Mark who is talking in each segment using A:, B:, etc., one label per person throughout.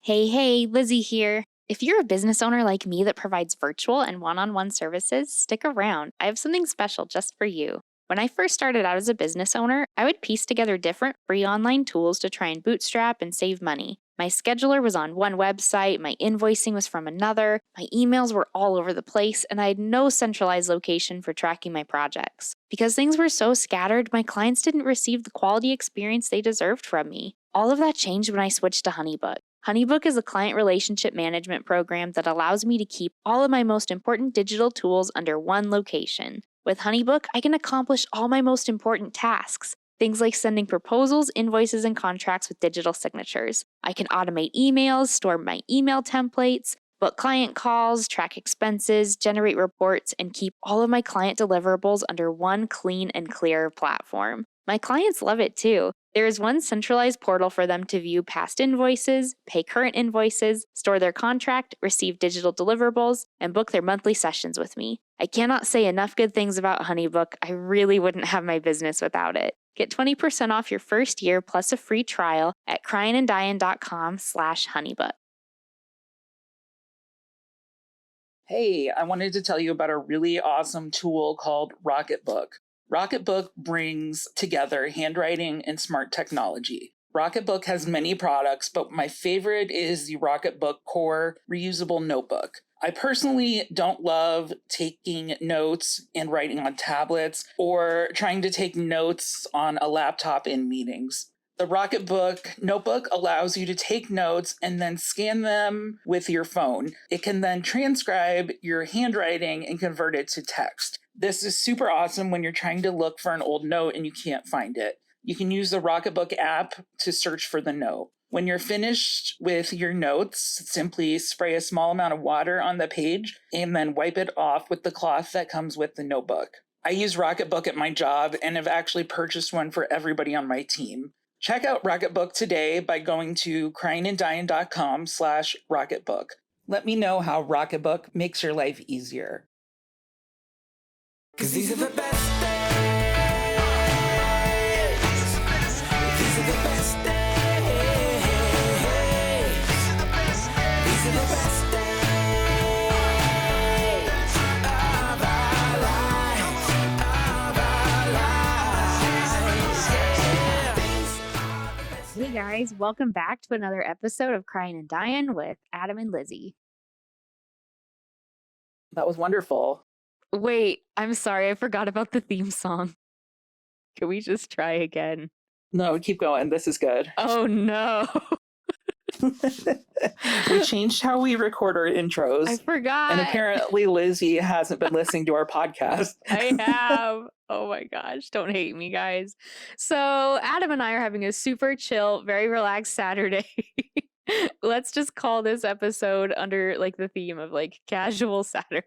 A: Hey, Lizzie here. If you're a business owner like me that provides virtual and one on one services, stick around. I have something special just for you. When I first started out as a business owner, I would piece together different free online tools to try and bootstrap and save money. My scheduler was on one website, my invoicing was from another, my emails were all over the place, and I had no centralized location for tracking my projects. Because things were so scattered, my clients didn't receive the quality experience they deserved from me. All of that changed when I switched to HoneyBook. HoneyBook is a client relationship management program that allows me to keep all of my most important digital tools under one location. With HoneyBook, I can accomplish all my most important tasks. Things like sending proposals, invoices, and contracts with digital signatures. I can automate emails, store my email templates, book client calls, track expenses, generate reports, and keep all of my client deliverables under one clean and clear platform. My clients love it too. There is one centralized portal for them to view past invoices, pay current invoices, store their contract, receive digital deliverables, and book their monthly sessions with me. I cannot say enough good things about HoneyBook. I really wouldn't have my business without it. Get 20% off your first year plus a free trial at cryinanddying.com/honeybook.
B: Hey, I wanted to tell you about a really awesome tool called Rocketbook. Rocketbook brings together handwriting and smart technology. Rocketbook has many products, but my favorite is the Rocketbook Core reusable notebook. I personally don't love taking notes and writing on tablets or trying to take notes on a laptop in meetings. The Rocketbook notebook allows you to take notes and then scan them with your phone. It can then transcribe your handwriting and convert it to text. This is super awesome when you're trying to look for an old note and you can't find it. You can use the Rocketbook app to search for the note. When you're finished with your notes, simply spray a small amount of water on the page and then wipe it off with the cloth that comes with the notebook. I use Rocketbook at my job and have actually purchased one for everybody on my team. Check out Rocketbook today by going to cryinanddying.com/Rocketbook. Let me know how Rocketbook makes your life easier.
C: 'Cause these are the best days. These are the best days. These are the best days of our lives.
A: Hey guys, welcome back to another episode of Crying and Dying with Adam and Lizzie.
B: That was wonderful.
A: Wait, I'm sorry, I forgot about the theme song. Can we just try again?
B: No, keep going. This is good.
A: Oh no.
B: We changed how we record our intros.
A: I forgot.
B: And apparently Lizzie hasn't been listening to our podcast.
A: I have. Oh my gosh. Don't hate me, guys. So Adam and I are having a super chill, very relaxed Saturday. Let's just call this episode under like the theme of like casual Saturday.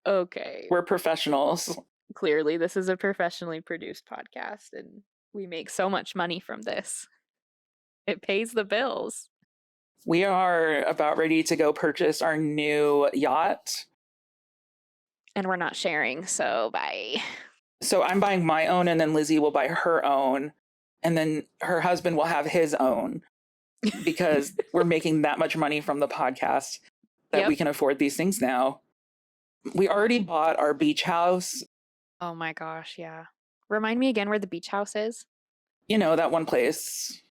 A: Okay.
B: We're professionals.
A: Clearly, this is a professionally produced podcast and we make so much money from this. It pays the bills.
B: We are about ready to go purchase our new yacht.
A: And we're not sharing, so bye.
B: So I'm buying my own and then Lizzie will buy her own. And then her husband will have his own because we're making that much money from the podcast that we can afford these things now. We already bought our beach house.
A: Oh my gosh, yeah. Remind me again where the beach house is.
B: You know, that one place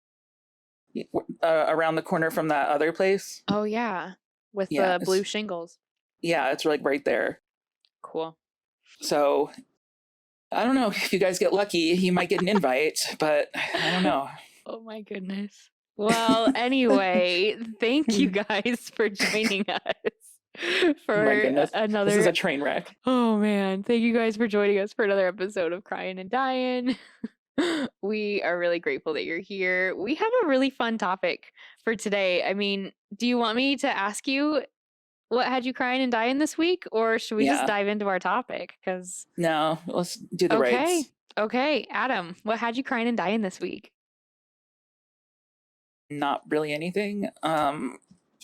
B: around the corner from that other place.
A: Oh yeah, with the blue shingles.
B: Yeah, it's like right there.
A: Cool.
B: So I don't know if you guys get lucky, you might get an invite, but I don't know.
A: Oh my goodness. Well, anyway, thank you guys for joining us for another.
B: This is a train wreck.
A: Oh man, thank you guys for joining us for another episode of Crying and Dying. We are really grateful that you're here. We have a really fun topic for today. I mean, do you want me to ask you what had you crying and dying this week, or should we just dive into our topic? Because
B: no, let's do the rights.
A: Okay, Adam, what had you crying and dying this week?
B: Not really anything.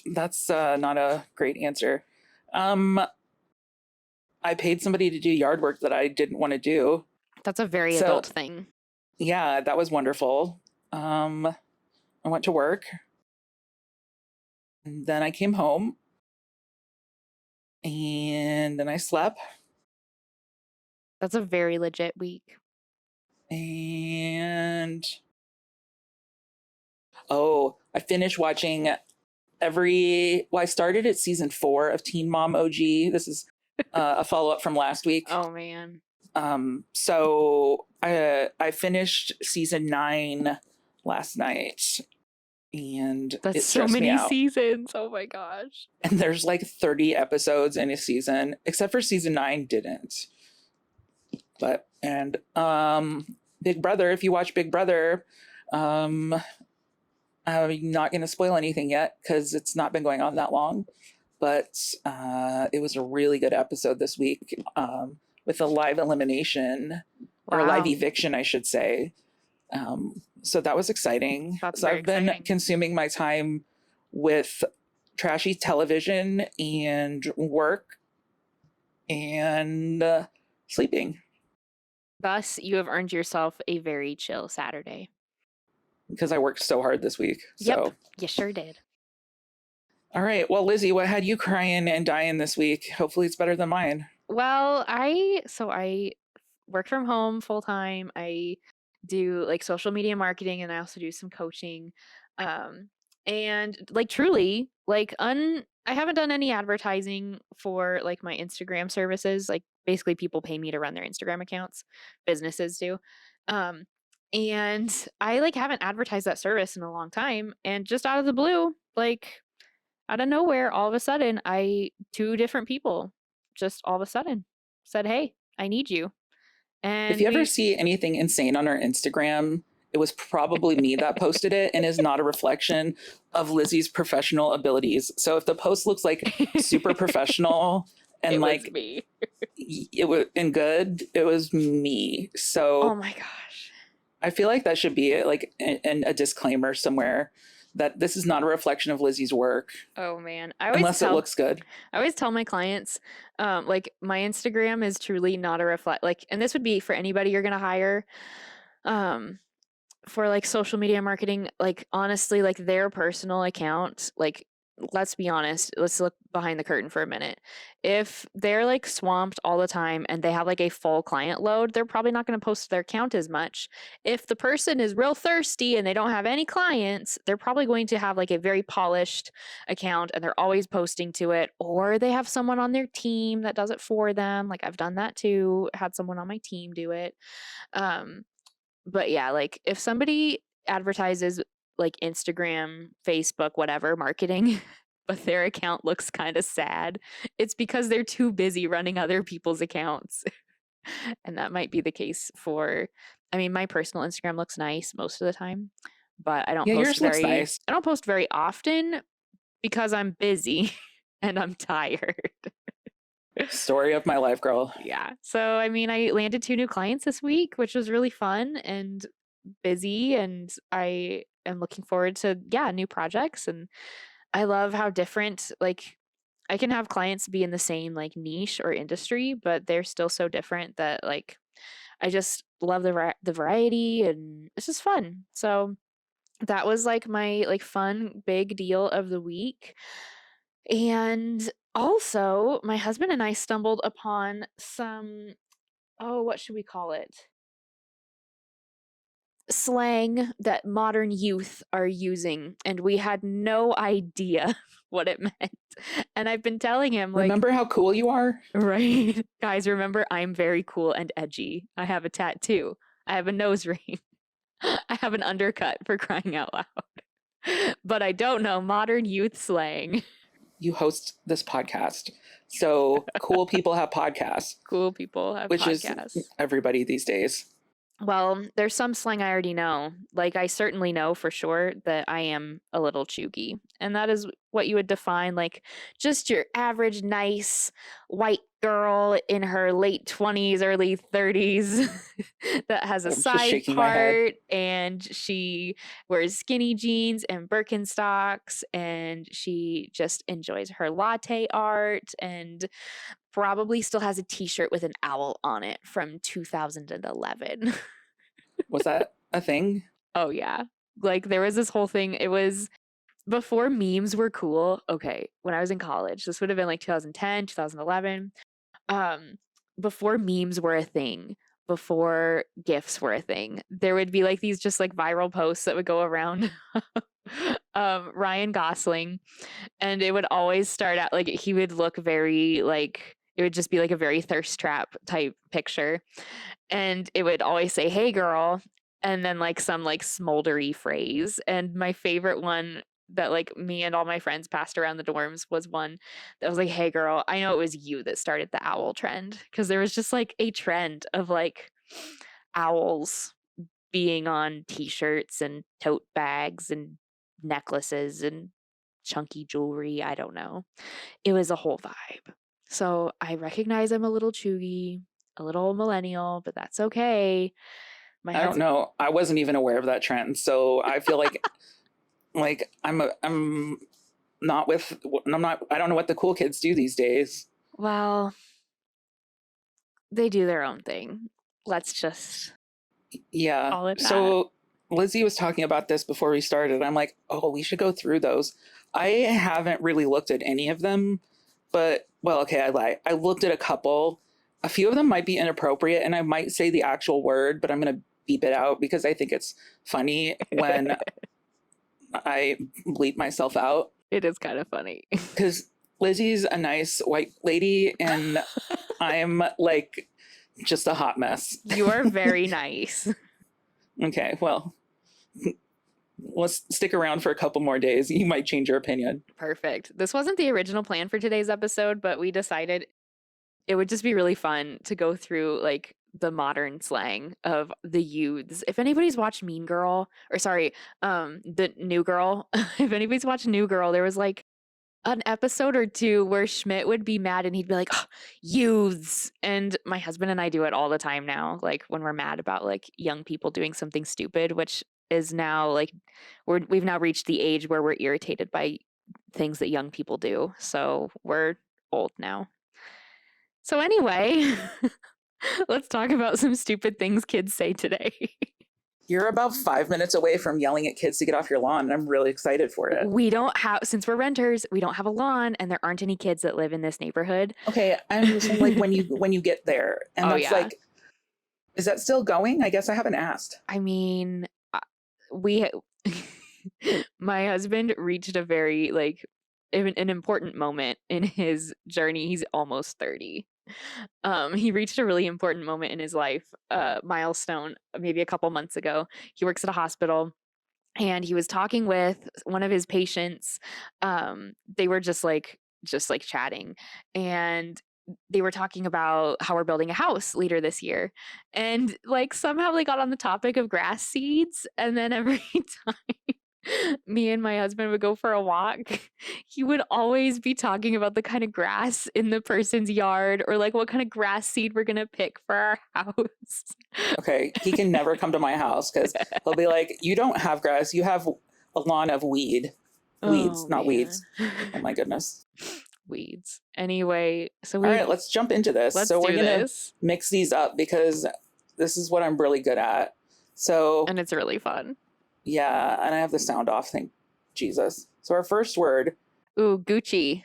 B: That's not a great answer. I paid somebody to do yard work that I didn't want to do.
A: That's a very adult thing.
B: Yeah, that was wonderful. I went to work And then I came home and then I slept.
A: That's a very legit week.
B: And I finished watching I started at season 4 of Teen Mom OG. This is a follow-up from last week.
A: Oh man.
B: So I finished season 9 last night, and it
A: That's so
B: stressed me
A: many
B: out.
A: seasons. Oh my gosh.
B: And there's like 30 episodes in a season, except for season 9 didn't. But Big Brother, if you watch Big Brother, I'm not going to spoil anything yet because it's not been going on that long. But it was a really good episode this week with a live elimination or
A: Wow.
B: live eviction, I should say. So that was exciting.
A: That's
B: So
A: very
B: I've been
A: exciting.
B: consuming my time with trashy television and work and sleeping
A: Thus, you have earned yourself a very chill Saturday.
B: because I worked so hard this week. So,
A: Yep. You sure did.
B: all right. Well, Lizzie, what had you crying and dying this week? Hopefully it's better than mine.
A: Well, I work from home full time. I do like social media marketing and I also do some coaching. And like truly, like I haven't done any advertising for like my Instagram services. Like basically people pay me to run their Instagram accounts. Businesses do. Um and I like haven't advertised that service in a long time and just out of the blue, like out of nowhere, all of a sudden, two different people just all of a sudden said, "Hey, I need you." And
B: If you ever see anything insane on our Instagram, it was probably me that posted it and is not a reflection of Lizzie's professional abilities. So if the post looks like super professional and
A: it
B: like
A: was me.
B: it was and good, it was me. So
A: Oh my gosh.
B: I feel like that should be like a disclaimer somewhere that this is not a reflection of Lizzie's work
A: Oh man.
B: unless it looks good.
A: I always tell my clients, like my Instagram is truly not a and this would be for anybody you're gonna hire. For like social media marketing, like honestly, like their personal account, like let's be honest, let's look behind the curtain for a minute. If they're like swamped all the time and they have like a full client load, they're probably not going to post to their account as much. If the person is real thirsty and they don't have any clients, they're probably going to have like a very polished account and they're always posting to it, or they have someone on their team that does it for them. Like I've done that too, had someone on my team do it. But yeah, like if somebody advertises like Instagram, Facebook, whatever marketing, but their account looks kind of sad, it's because they're too busy running other people's accounts. And that might be the case I mean, my personal Instagram looks nice most of the time, but I don't
B: Yeah,
A: post
B: yours looks nice.
A: I don't post very often because I'm busy and I'm tired.
B: Story of my life, girl.
A: Yeah. So, I mean, I landed 2 new clients this week, which was really fun and busy. And I am looking forward to, new projects. And I love how different, like, I can have clients be in the same, like, niche or industry, but they're still so different that, like, I just love the variety and it's just fun. So, that was like my, like, fun, big deal of the week. And also, my husband and I stumbled upon some, what should we call it? Slang that modern youth are using, and we had no idea what it meant. And I've been telling him, like,
B: Remember how cool you are?
A: right, guys, remember, I'm very cool and edgy. I have a tattoo. I have a nose ring. I have an undercut, for crying out loud. But I don't know modern youth slang.
B: You host this podcast. So cool people have podcasts,
A: Cool people have
B: which
A: podcasts.
B: is everybody these days.
A: Well, there's some slang I already know. Like, I certainly know for sure that I am a little chuggy. And that is what you would define, like, just your average, nice white girl in her late 20s, early 30s that has a
B: I'm just
A: side
B: shaking my head.
A: part and she wears skinny jeans and Birkenstocks and she just enjoys her latte art and probably still has a t-shirt with an owl on it from 2011.
B: Was that a thing?
A: Oh yeah. Like there was this whole thing. It was before memes were cool, okay, when I was in college, this would have been like 2010, 2011. Um, before memes were a thing, before GIFs were a thing, there would be like these just like viral posts that would go around Ryan Gosling, and it would always start out like he would look very like it would just be like a very thirst trap type picture. And it would always say, "Hey girl," and then like some like smoldery phrase. And my favorite one that like me and all my friends passed around the dorms was one that was like, "Hey girl, I know it was you that started the owl trend." Because there was just like a trend of like owls being on t-shirts and tote bags and necklaces and chunky jewelry. I don't know. It was a whole vibe. So I recognize I'm a little chuggy, a little millennial, but that's okay. My
B: I don't
A: head's
B: know. I wasn't even aware of that trend, so I feel like I'm not with. I'm not. I don't know what the cool kids do these days.
A: well, they do their own thing. Let's just
B: Yeah.
A: call it that.
B: So Lizzie was talking about this before we started. I'm like, oh, we should go through those. I haven't really looked at any of them, but well, okay, I lie. I looked at a couple. A few of them might be inappropriate, and I might say the actual word, but I'm gonna beep it out because I think it's funny when I bleep myself out.
A: It is kind of funny.
B: Because Lizzie's a nice white lady, and I'm like just a hot mess.
A: You are very nice.
B: Okay, well, let's stick around for a couple more days. You might change your opinion.
A: Perfect. This wasn't the original plan for today's episode, but we decided it would just be really fun to go through like the modern slang of the youths. If anybody's watched Mean Girl, or sorry, the New Girl, if anybody's watched New Girl, there was like an episode or two where Schmidt would be mad and he'd be like, "Oh, youths." And my husband and I do it all the time now, like when we're mad about like young people doing something stupid, which is now like we've now reached the age where we're irritated by things that young people do. So we're old now. So anyway, let's talk about some stupid things kids say today.
B: You're about 5 minutes away from yelling at kids to get off your lawn, and I'm really excited for it.
A: We don't have, since we're renters, we don't have a lawn and there aren't any kids that live in this neighborhood.
B: Okay, I'm just saying, like when you get there, and
A: Oh,
B: that's
A: yeah.
B: like, is that still going? I guess I haven't asked.
A: I mean, we, my husband reached a very like an important moment in his journey. He's almost 30. He reached a really important moment in his life, milestone, maybe a couple months ago. He works at a hospital and he was talking with one of his patients. They were just like chatting, and they were talking about how we're building a house later this year, and like somehow they got on the topic of grass seeds, and then every time me and my husband would go for a walk, he would always be talking about the kind of grass in the person's yard, or like what kind of grass seed we're gonna pick for our house.
B: Okay, he can never come to my house because he'll be like, "You don't have grass. You have a lawn of weeds,
A: Oh,
B: not weeds."
A: man.
B: Oh my goodness.
A: Weeds. Anyway, so
B: All right, let's jump into this.
A: let's
B: So
A: do
B: we're gonna
A: this,
B: mix these up because this is what I'm really good at. So
A: and it's really fun.
B: yeah, and I have the sound off. Thank Jesus. So our first word.
A: Ooh, Gucci.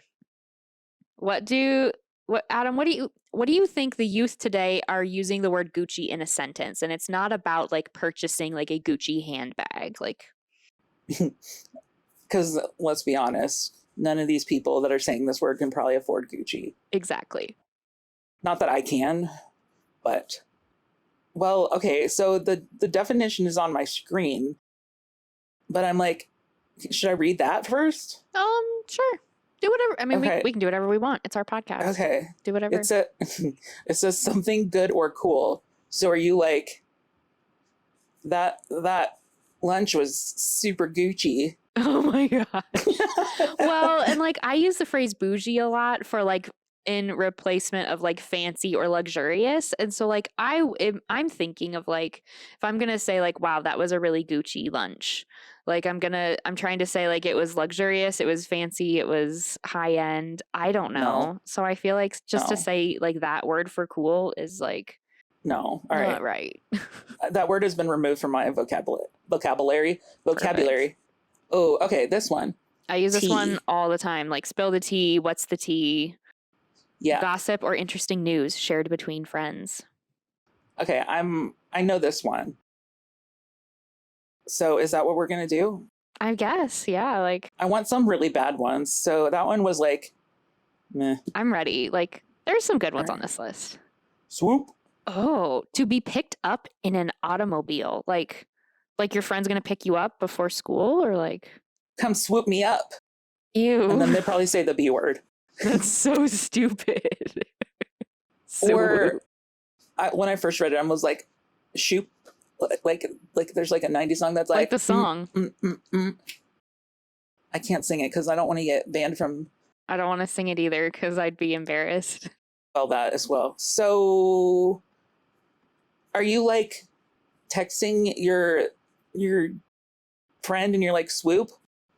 A: Adam, what do you think the youth today are using the word Gucci in a sentence? And it's not about like purchasing like a Gucci handbag. Like,
B: Because let's be honest, none of these people that are saying this word can probably afford Gucci.
A: exactly.
B: Not that I can, but well, okay. So the definition is on my screen, but I'm like, should I read that first?
A: Sure. Do whatever. I mean,
B: Okay.
A: we can do whatever we want. It's our podcast.
B: Okay.
A: Do whatever.
B: It says something good or cool. So are you like that lunch was super Gucci?
A: Oh my gosh. Well, and like I use the phrase bougie a lot for like in replacement of like fancy or luxurious. And so like I'm thinking of like if I'm going to say like wow, that was a really Gucci lunch. Like I'm trying to say like it was luxurious, it was fancy, it was high end. I don't know.
B: No.
A: So I feel like just to
B: No.
A: say like that word for cool is like
B: No. All
A: not
B: right.
A: right.
B: That word has been removed from my vocabulary. Oh, okay. This one.
A: I use this
B: Tea.
A: one all the time. Like, spill the tea. What's the tea?
B: Yeah.
A: Gossip or interesting news shared between friends.
B: Okay, I know this one. So is that what we're gonna do?
A: I guess, yeah. Like,
B: I want some really bad ones. So that one was like, meh.
A: I'm ready. Like, there's some good ones
B: All
A: on
B: right.
A: this list.
B: Swoop.
A: Oh, to be picked up in an automobile. Like your friend's gonna pick you up before school, or like,
B: Come swoop me up.
A: ew.
B: And then they probably say the B word.
A: That's so stupid.
B: Or when I first read it, I was like, shoop. Like there's like a 90s song that's
A: like the song.
B: I can't sing it because I don't want to get banned from
A: I don't want to sing it either because I'd be embarrassed.
B: all that as well. So are you like texting your friend and you're like swoop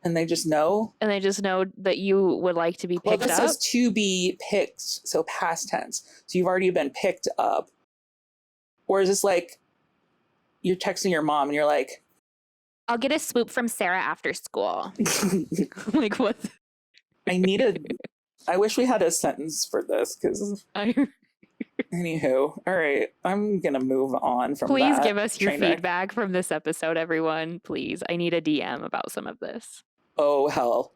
B: and they just know?
A: And they just know that you would like to be
B: Well,
A: picked
B: this
A: up.
B: says to be picked, so past tense. So you've already been picked up. Or is this like you're texting your mom and you're like,
A: I'll get a swoop from Sarah after school. Like, what?
B: I wish we had a sentence for this because anywho, all right, I'm gonna move on from
A: Please
B: that
A: give us your
B: train wreck.
A: feedback from this episode, everyone. Please. I need a DM about some of this.
B: Oh hell.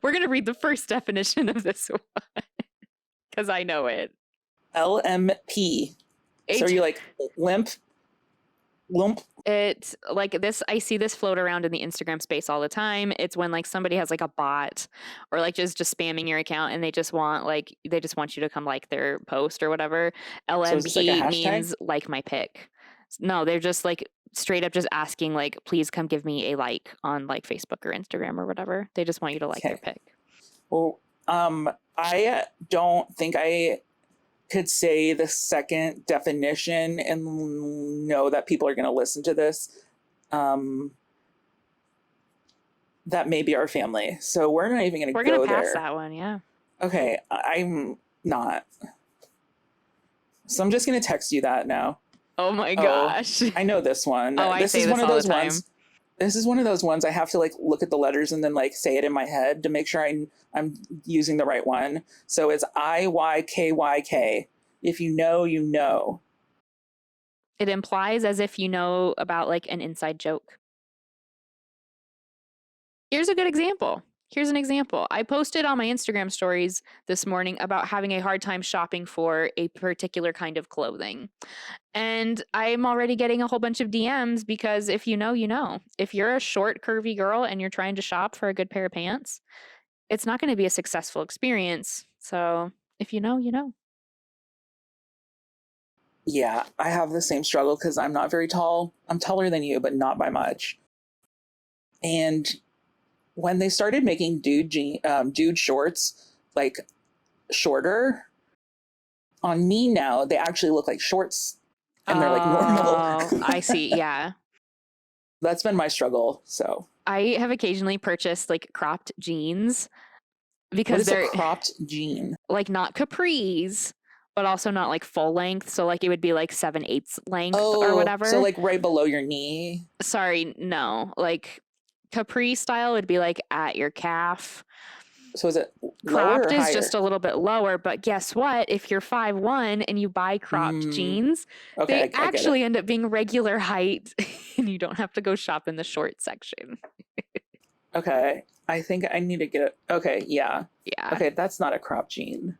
A: We're going to read the first definition of this one because I know it.
B: LMP. So are you like lump?
A: It's like this. I see this float around in the Instagram space all the time. It's when like somebody has like a bot or like just spamming your account and they just want you to come like their post or whatever.
B: is this like a
A: LMP
B: hashtag?
A: means like my pic. No, they're just like straight up just asking like, please come give me a like on like Facebook or Instagram or whatever. They just want you to like their pic.
B: Well, I don't think I could say the second definition and know that people are going to listen to this. That may be our family. So we're not even going to go there.
A: We're going to pass that one, yeah.
B: Okay, I'm not. So I'm just going to text you that now.
A: Oh my gosh.
B: I know this one.
A: Oh, I say this
B: one of
A: all
B: those
A: the time.
B: ones. This is one of those ones I have to like look at the letters and then like say it in my head to make sure I'm using the right one. So it's IYKYK. If you know, you know.
A: It implies as if you know about like an inside joke. Here's a good example. Here's an example. I posted on my Instagram stories this morning about having a hard time shopping for a particular kind of clothing. And I'm already getting a whole bunch of DMs because if you know, you know. If you're a short, curvy girl and you're trying to shop for a good pair of pants, it's not going to be a successful experience. So if you know, you know.
B: Yeah, I have the same struggle because I'm not very tall. I'm taller than you, but not by much. And when they started making dude shorts like shorter, on me now they actually look like shorts and they're like normal.
A: Oh, I see. Yeah.
B: That's been my struggle. So
A: I have occasionally purchased like cropped jeans
B: what
A: because
B: is
A: they're
B: a cropped jean?
A: like not capris, but also not like full length. So like it would be like 7/8 length or whatever.
B: So like right below your knee.
A: Sorry, no. Like capri style would be like at your calf.
B: So is it lower
A: Cropped
B: or
A: is
B: higher?
A: just a little bit lower, but guess what? If you're 5'1" and you buy cropped jeans,
B: Okay,
A: they
B: I get it.
A: actually end up being regular height and you don't have to go shop in the short section.
B: Okay, I think I need to get it. Okay, yeah.
A: Yeah.
B: Okay, that's not a cropped jean.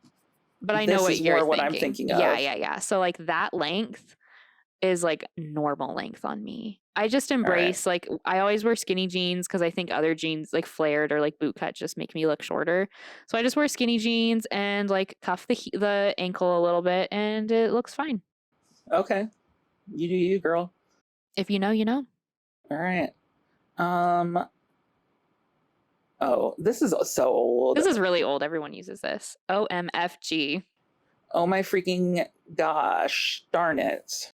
A: But I know
B: This
A: what
B: is
A: you're
B: more what
A: thinking.
B: I'm thinking
A: Yeah,
B: of.
A: yeah. So like that length is like normal length on me. I just embrace like I always wear skinny jeans because I think other jeans like flared or like boot cut just make me look shorter. So I just wear skinny jeans and like cuff the ankle a little bit and it looks fine.
B: Okay, you do you, girl.
A: If you know, you know.
B: All right. Oh, this is so old.
A: This is really old. Everyone uses this. OMFG.
B: Oh my freaking gosh! Darn it!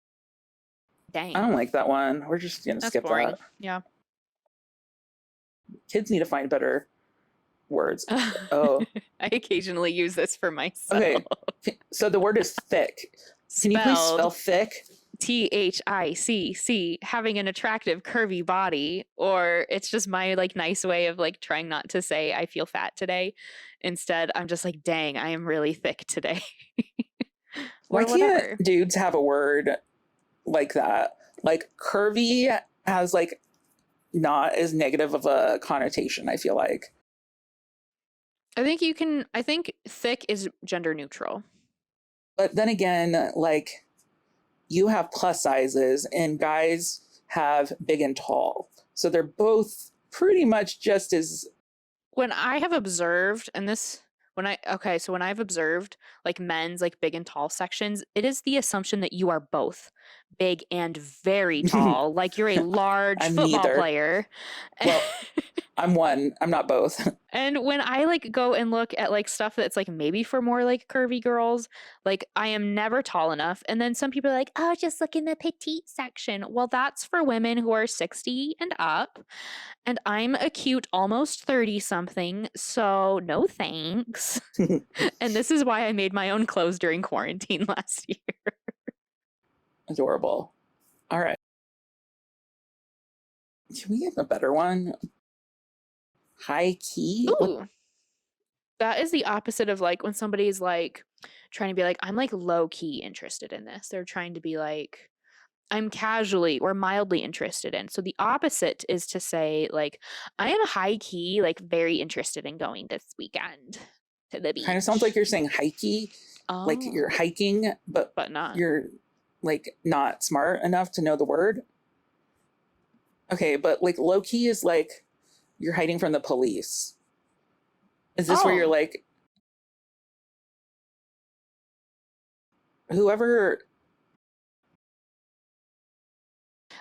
A: Dang.
B: I don't like that one. We're just gonna
A: That's
B: skip
A: boring.
B: that.
A: Yeah.
B: Kids need to find better words. Oh,
A: I occasionally use this for myself.
B: okay. So the word is thick. Can you please spell
A: Spelled
B: thick?
A: THICC, having an attractive curvy body, or it's just my like nice way of like trying not to say I feel fat today. Instead, I'm just like, dang, I am really thick today.
B: Why
A: Or whatever.
B: can't dudes have a word like that? Like curvy has like not as negative of a connotation, I feel like.
A: I think thick is gender neutral.
B: But then again, like you have plus sizes and guys have big and tall. So they're both pretty much just as
A: When I have observed, and this, when I've observed like men's like big and tall sections, it is the assumption that you are both big and very tall, like you're a large
B: I'm
A: football
B: neither.
A: player.
B: Well, I'm one. I'm not both.
A: And when I like go and look at like stuff that's like maybe for more like curvy girls, like I am never tall enough. And then some people are like, oh, just look in the petite section. Well, that's for women who are 60 and up. And I'm a cute almost 30 something. So no thanks. And this is why I made my own clothes during quarantine last year.
B: Adorable. All right. Can we get a better one? High key?
A: Ooh. That is the opposite of like when somebody's like trying to be like, I'm like low key interested in this. They're trying to be like, I'm casually or mildly interested in. So the opposite is to say like, I am high key, like very interested in going this weekend to the beach.
B: Kind of sounds like you're saying hikey, like you're
A: Oh,
B: hiking, but
A: not.
B: you're like not smart enough to know the word. Okay, but like low key is like you're hiding from the police. Is this where you're
A: Oh.
B: like, whoever?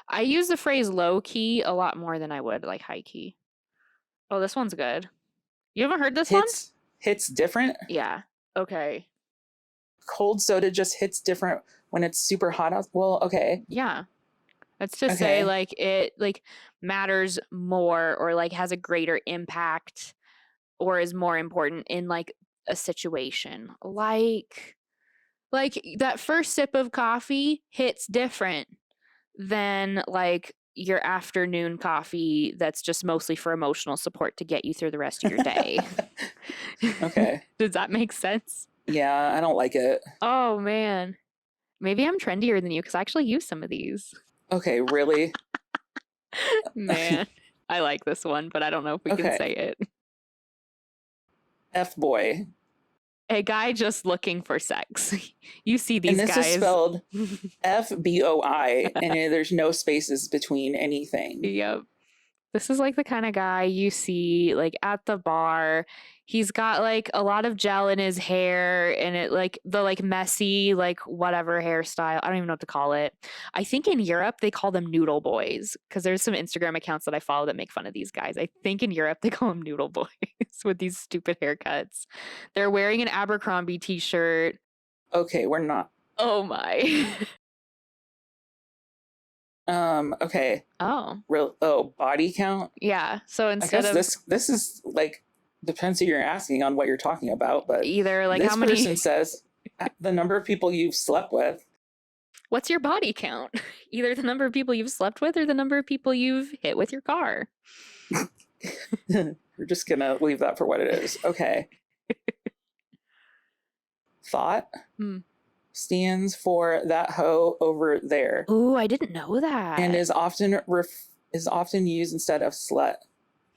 A: I use the phrase low key a lot more than I would like high key. Oh, this one's good. You haven't heard this one?
B: hits different?
A: Yeah. Okay.
B: Cold soda just hits different when it's super hot out. Well, okay.
A: Yeah. That's to
B: Okay.
A: say like it like matters more or like has a greater impact or is more important in like a situation. Like that first sip of coffee hits different than like your afternoon coffee that's just mostly for emotional support to get you through the rest of your day.
B: Okay.
A: Does that make sense?
B: Yeah, I don't like it.
A: Oh man. Maybe I'm trendier than you because I actually use some of these.
B: Okay, really?
A: Man, I like this one, but I don't know if we
B: Okay.
A: can say it.
B: F boy.
A: A guy just looking for sex. You see these
B: And this
A: guys.
B: is spelled FBOI, and there's no spaces between anything.
A: Yep. This is like the kind of guy you see like at the bar. He's got like a lot of gel in his hair and it like the like messy, like whatever hairstyle. I don't even know what to call it. I think in Europe they call them noodle boys because there's some Instagram accounts that I follow that make fun of these guys. I think in Europe they call them noodle boys with these stupid haircuts. They're wearing an Abercrombie t-shirt.
B: Okay, we're not.
A: Oh my.
B: Okay.
A: Oh,
B: Body count?
A: yeah. So
B: I
A: instead
B: guess
A: of
B: this is like depends who you're asking on what you're talking about, but
A: either like
B: this
A: how many
B: person says the number of people you've slept with.
A: what's your body count? Either the number of people you've slept with or the number of people you've hit with your car.
B: We're just gonna leave that for what it is. Okay. Thought
A: Hmm.
B: stands for that hoe over there,
A: Ooh, I didn't know that.
B: and is often used instead of slut.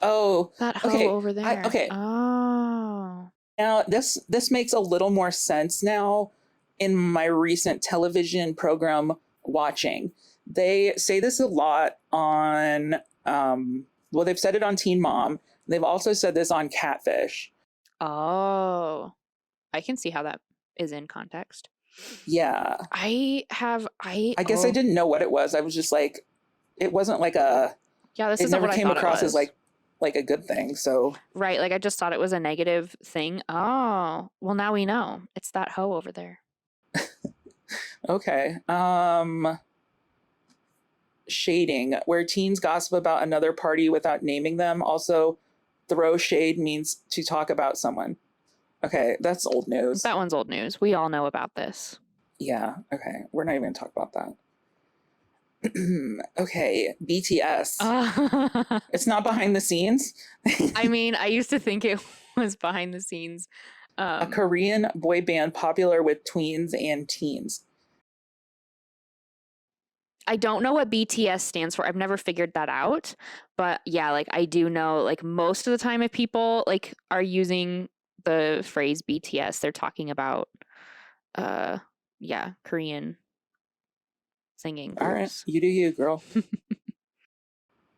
B: Oh,
A: that hoe
B: okay,
A: over there.
B: okay.
A: Oh.
B: Now this makes a little more sense now in my recent television program watching. They say this a lot on well, they've said it on Teen Mom. They've also said this on Catfish.
A: Oh. I can see how that is in context.
B: Yeah.
A: I
B: guess I didn't know what it was. I was just like, it wasn't like
A: Yeah, this
B: it
A: isn't
B: never
A: what
B: came
A: I thought
B: across
A: it
B: as
A: was.
B: like a good thing. So
A: Right, like I just thought it was a negative thing. Oh, well now we know. It's that hoe over there.
B: okay. Shading, where teens gossip about another party without naming them. Also, throw shade means to talk about someone. Okay, that's old news.
A: That one's old news. We all know about this.
B: Yeah, okay. We're not even gonna talk about that. Okay, BTS.
A: I
B: It's not behind the scenes.
A: mean, I used to think it was behind the scenes.
B: A Korean boy band popular with tweens and teens.
A: I don't know what BTS stands for. I've never figured that out. But yeah, like I do know like most of the time if people like are using the phrase BTS, they're talking about yeah, Korean singing
B: All right,
A: groups.
B: you do you, girl.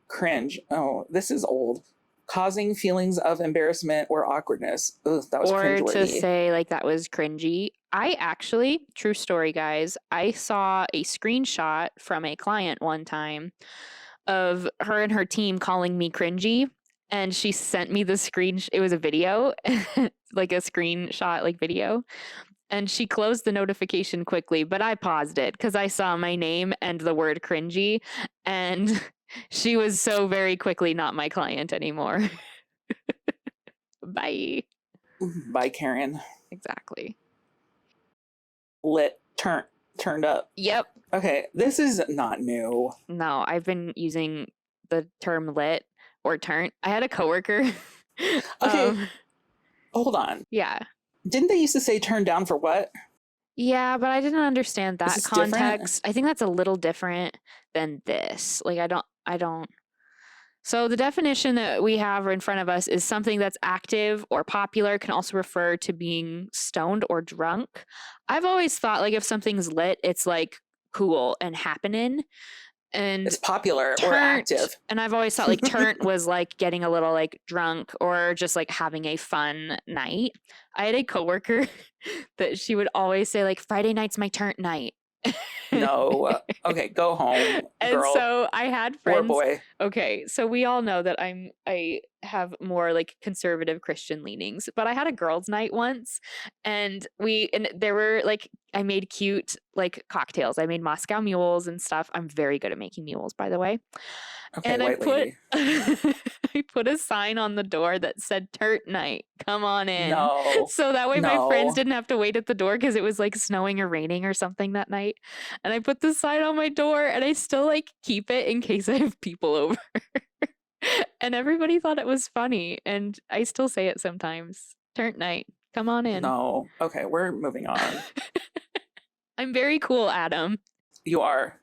B: Cringe. Oh, this is old. Causing feelings of embarrassment or awkwardness. Ugh, that was
A: Or to
B: cringeworthy.
A: say like that was cringy. I actually, true story, guys, I saw a screenshot from a client one time of her and her team calling me cringy. And she sent me the screen. It was a video, like a screenshot, like video. And she closed the notification quickly, but I paused it because I saw my name and the word cringy. And she was so very quickly not my client anymore. Bye.
B: By Karen.
A: Exactly.
B: Lit. Turned up.
A: Yep.
B: Okay, this is not new.
A: No, I've been using the term lit or turnt. I had a coworker.
B: Okay. Hold on.
A: Yeah.
B: Didn't they used to say turn down for what?
A: Yeah, but I didn't understand that
B: this different?
A: context. I think that's a little different than this. Like I don't. So the definition that we have in front of us is something that's active or popular, can also refer to being stoned or drunk. I've always thought like if something's lit, it's like cool and happening. And
B: It's popular or
A: turnt,
B: active.
A: and I've always thought like turnt was like getting a little like drunk or just like having a fun night. I had a coworker that she would always say like Friday night's my turnt night.
B: No. Okay, go home,
A: And
B: girl
A: so I had
B: or
A: friends.
B: boy.
A: Okay, so we all know that I have more like conservative Christian leanings, but I had a girls' night once, and there were like I made cute like cocktails. I made Moscow mules and stuff. I'm very good at making mules, by the way.
B: Okay,
A: And I
B: white
A: put
B: lady.
A: I put a sign on the door that said "Turnt Night, come on in."
B: No.
A: So that way my friends
B: No.
A: didn't have to wait at the door because it was like snowing or raining or something that night. And I put the sign on my door and I still like keep it in case I have people over. And everybody thought it was funny. And I still say it sometimes. Turnt night, come on in.
B: No. Okay, we're moving on.
A: I'm very cool, Adam.
B: You are.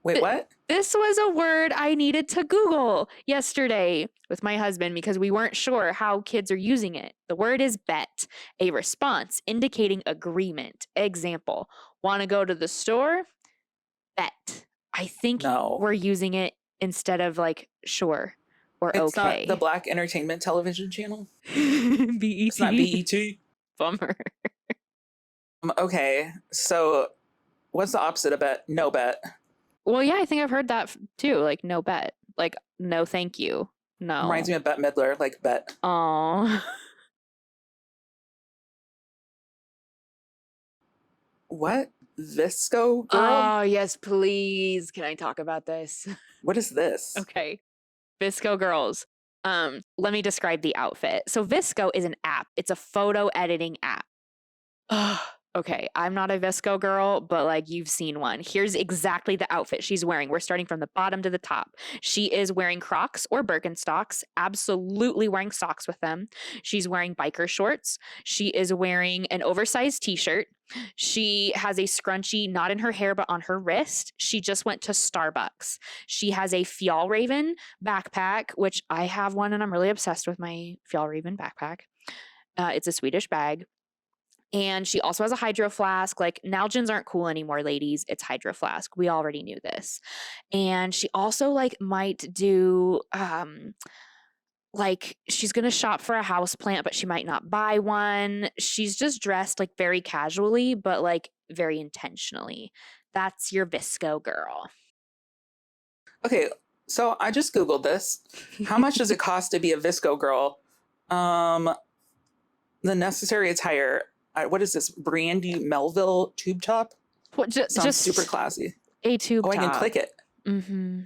B: Wait, what?
A: This was a word I needed to Google yesterday with my husband because we weren't sure how kids are using it. The word is bet, a response indicating agreement. Example, want to go to the store? Bet. I think
B: No.
A: we're using it instead of like sure or
B: It's
A: okay.
B: not the Black Entertainment Television Channel.
A: BET.
B: It's not BET.
A: Bummer.
B: Okay, so what's the opposite of bet? No bet.
A: Well, yeah, I think I've heard that too. Like no bet. Like no thank you. No.
B: Reminds me of Bette Midler, like bet.
A: Oh.
B: What? Visco girl?
A: Oh, yes, please. Can I talk about this?
B: What is this?
A: Okay. Visco girls. Let me describe the outfit. So Visco is an app. It's a photo editing app. Okay, I'm not a Visco girl, but like you've seen one. Here's exactly the outfit she's wearing. We're starting from the bottom to the top. She is wearing Crocs or Birkenstocks, absolutely wearing socks with them. She's wearing biker shorts. She is wearing an oversized t-shirt. She has a scrunchie not in her hair but on her wrist. She just went to Starbucks. She has a Fjallraven backpack, which I have one and I'm really obsessed with my Fjallraven backpack. It's a Swedish bag. And she also has a hydro flask. Like Nalgins aren't cool anymore, ladies. It's hydro flask. We already knew this. And she also like might do like she's going to shop for a house plant, but she might not buy one. She's just dressed like very casually, but like very intentionally. That's your Visco girl.
B: Okay, so I just Googled this. How much does it cost to be a Visco girl? The necessary attire. What is this? Brandy Melville tube top?
A: What,
B: Sounds
A: just
B: super classy.
A: a tube
B: Oh,
A: top.
B: I can click it.
A: Mm-hmm.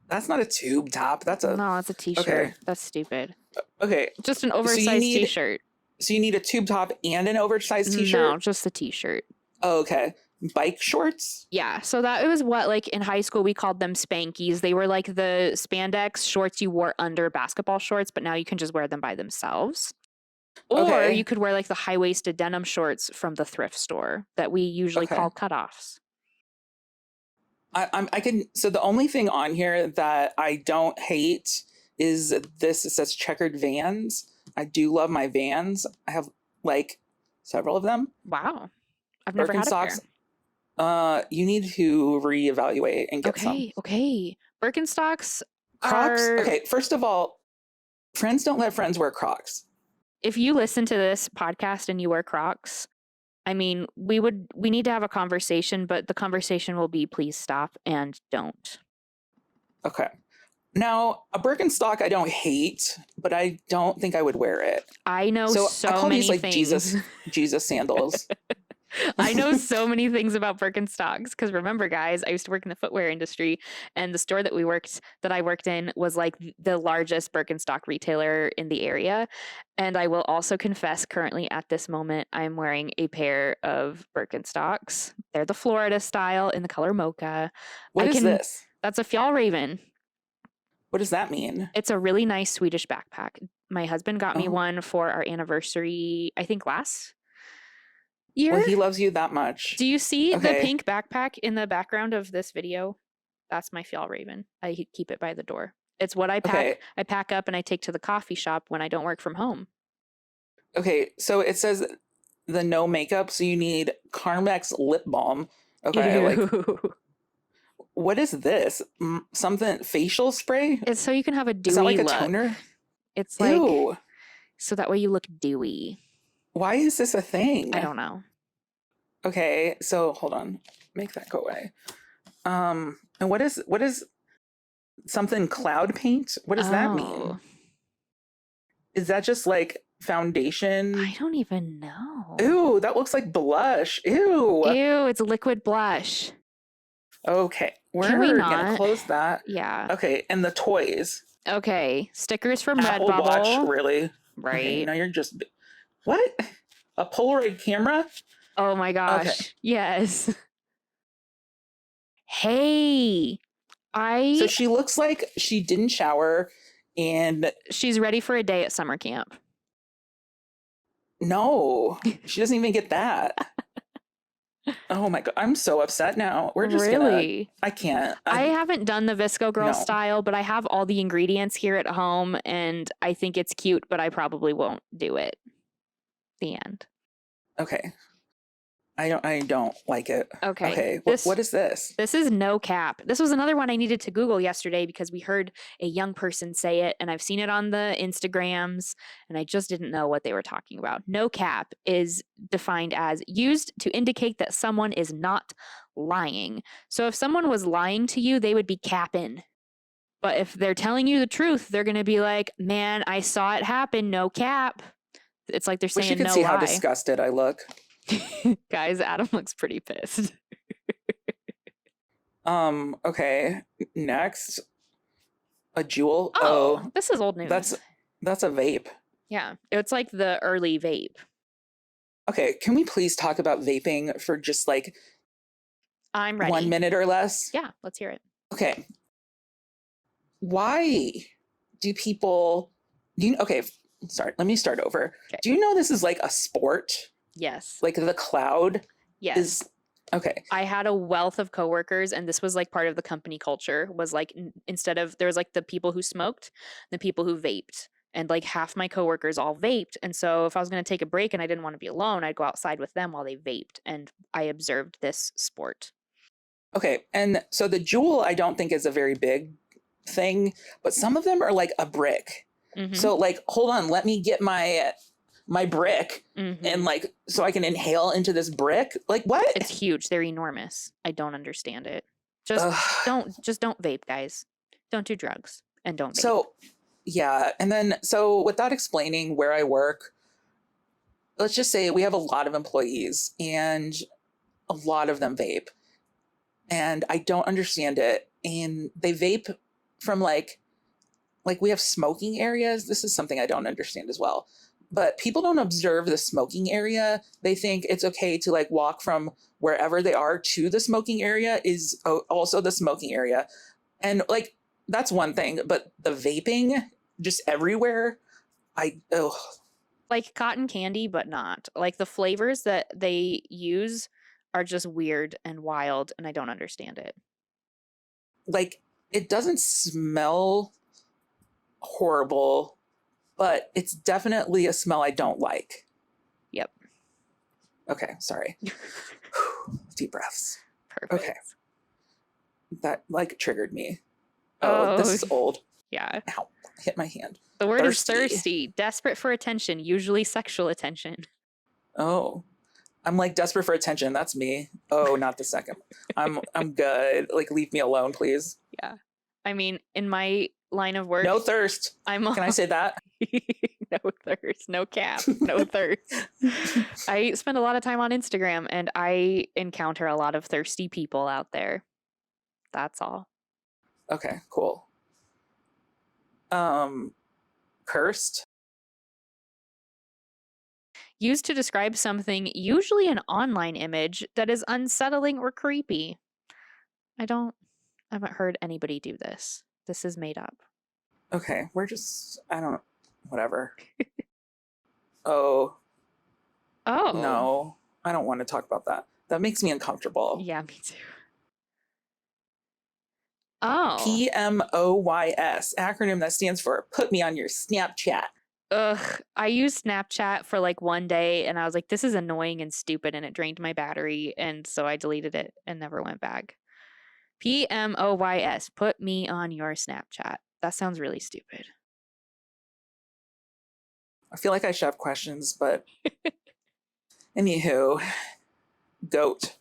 B: That's not a tube top. That's a
A: No, it's a t-shirt.
B: Okay.
A: That's stupid.
B: okay.
A: Just an
B: you
A: oversized
B: need-
A: t-shirt.
B: So you need a tube top and an oversized t-shirt.
A: No, just a t-shirt.
B: Oh, okay. bike shorts.
A: Yeah, so that was what, like, in high school we called them Spankies. They were like the spandex shorts you wore under basketball shorts, but now you can just wear them by themselves. Or
B: Okay.
A: you could wear like the high-waisted denim shorts from the thrift store that we usually
B: Okay.
A: call cutoffs.
B: I can. So the only thing on here that I don't hate is this. It says checkered Vans. I do love my Vans. I have like several of them.
A: Wow. I've never had a
B: Birkenstocks.
A: pair.
B: You need to reevaluate and get some.
A: Okay. Birkenstocks
B: Crocs.
A: are...
B: Okay, first of all, friends don't let friends wear Crocs.
A: If you listen to this podcast and you wear Crocs, I mean, we need to have a conversation, but the conversation will be please stop and don't.
B: Okay. Now, a Birkenstock I don't hate, but I don't think I would wear it.
A: I know so
B: I call
A: many
B: these like
A: things.
B: Jesus sandals.
A: I know so many things about Birkenstocks because remember, guys, I used to work in the footwear industry, and the store that I worked in was like the largest Birkenstock retailer in the area. And I will also confess, currently at this moment, I'm wearing a pair of Birkenstocks. They're the Florida style in the color mocha.
B: What is this?
A: That's a Fjallraven.
B: What does that mean?
A: It's a really nice Swedish backpack. My husband got me
B: Oh.
A: one for our anniversary, I think last year.
B: Well, he loves you that much.
A: Do you see the
B: Okay.
A: pink backpack in the background of this video? That's my Fjallraven. I keep it by the door. It's what I pack.
B: Okay.
A: I pack up and I take to the coffee shop when I don't work from home.
B: Okay, so it says the no makeup, so you need Carmex lip balm. Okay, like
A: Ew.
B: what is this? Something facial spray?
A: It's so you can have a dewy
B: Is that like a
A: look.
B: toner?
A: It's like
B: Ew.
A: so that way you look dewy.
B: Why is this a thing?
A: I don't know.
B: Okay, so hold on. Make that go away. And what is something cloud paint? What does that mean?
A: Oh,
B: Is that just like foundation?
A: I don't even know.
B: Ew, that looks like blush. Ew.
A: Ew, it's liquid blush.
B: Okay, we're
A: Can we
B: gonna
A: not?
B: close that.
A: Yeah.
B: Okay, and the toys.
A: Okay. Stickers from
B: Apple Watch,
A: Redbubble.
B: really? Okay,
A: Right.
B: now you're just what? A Polaroid camera?
A: Oh my gosh. Yes. Hey.
B: So she looks like she didn't shower, and
A: She's ready for a day at summer camp.
B: no, she doesn't even get that. Oh my god, I'm so upset now. We're just gonna.
A: Really?
B: I can't.
A: I haven't done the Visco Girl
B: No.
A: style, but I have all the ingredients here at home and I think it's cute, but I probably won't do it. The end.
B: Okay. I don't like it.
A: Okay.
B: Okay.
A: This-
B: What is this?
A: This is No Cap. This was another one I needed to Google yesterday because we heard a young person say it and I've seen it on the Instagrams and I just didn't know what they were talking about. No Cap is defined as used to indicate that someone is not lying. So if someone was lying to you, they would be capping. But if they're telling you the truth, they're going to be like, man, I saw it happen. No cap. It's like they're
B: Wish
A: saying
B: you could
A: no
B: see how
A: lie.
B: disgusted I look.
A: Guys, Adam looks pretty pissed.
B: Okay. Next. A jewel.
A: Oh, this is old news.
B: that's a vape.
A: Yeah, it's like the early vape.
B: Okay, can we please talk about vaping for just like
A: I'm ready.
B: 1 minute or less?
A: Yeah, let's hear it.
B: Okay. Why do people okay, sorry, let me start over.
A: Okay.
B: Do you know this is like a sport?
A: Yes.
B: Like the cloud
A: Yes.
B: is okay.
A: I had a wealth of coworkers and this was like part of the company culture was like instead of there was like the people who smoked, the people who vaped. And like half my coworkers all vaped. And so if I was going to take a break and I didn't want to be alone, I'd go outside with them while they vaped. And I observed this sport.
B: Okay, and so the jewel I don't think is a very big thing, but some of them are like a brick.
A: Mhm,
B: So like, hold on, let me get my brick
A: mhm.
B: and like so I can inhale into this brick. Like what?
A: It's huge. They're enormous. I don't understand it. Just
B: Ugh.
A: don't vape, guys. Don't do drugs and don't vape.
B: So yeah, and then so without explaining where I work, let's just say we have a lot of employees and a lot of them vape. And I don't understand it. And they vape from like we have smoking areas. This is something I don't understand as well. but people don't observe the smoking area. They think it's okay to like walk from wherever they are to the smoking area is also the smoking area. And like, that's one thing, but the vaping just everywhere,
A: Like cotton candy, but not. Like the flavors that they use are just weird and wild, and I don't understand it.
B: like it doesn't smell horrible, but it's definitely a smell I don't like.
A: Yep.
B: Okay, sorry. Deep breaths.
A: Perfect.
B: Okay. That like triggered me. Oh, this is old.
A: Yeah.
B: Ow, hit my hand.
A: The word is
B: Thirsty.
A: thirsty, desperate for attention, usually sexual attention.
B: Oh, I'm like desperate for attention. That's me. Oh, not the second. I'm good. Like, leave me alone, please.
A: Yeah. I mean, in my line of work,
B: No thirst.
A: I'm
B: Can I say that?
A: no thirst, no cap, no thirst. I spend a lot of time on Instagram and I encounter a lot of thirsty people out there. That's all.
B: Okay, cool. Cursed.
A: Used to describe something, usually an online image, that is unsettling or creepy. I haven't heard anybody do this. This is made up.
B: Okay, whatever. Oh,
A: Oh.
B: no. I don't want to talk about that. That makes me uncomfortable.
A: Yeah, me too. Oh.
B: PMOYS, acronym that stands for Put Me on Your Snapchat.
A: Ugh. I used Snapchat for like one day and I was like, this is annoying and stupid and it drained my battery. And so I deleted it and never went back. PMOYS, put me on your Snapchat. That sounds really stupid.
B: I feel like I should have questions, but anywho, goat.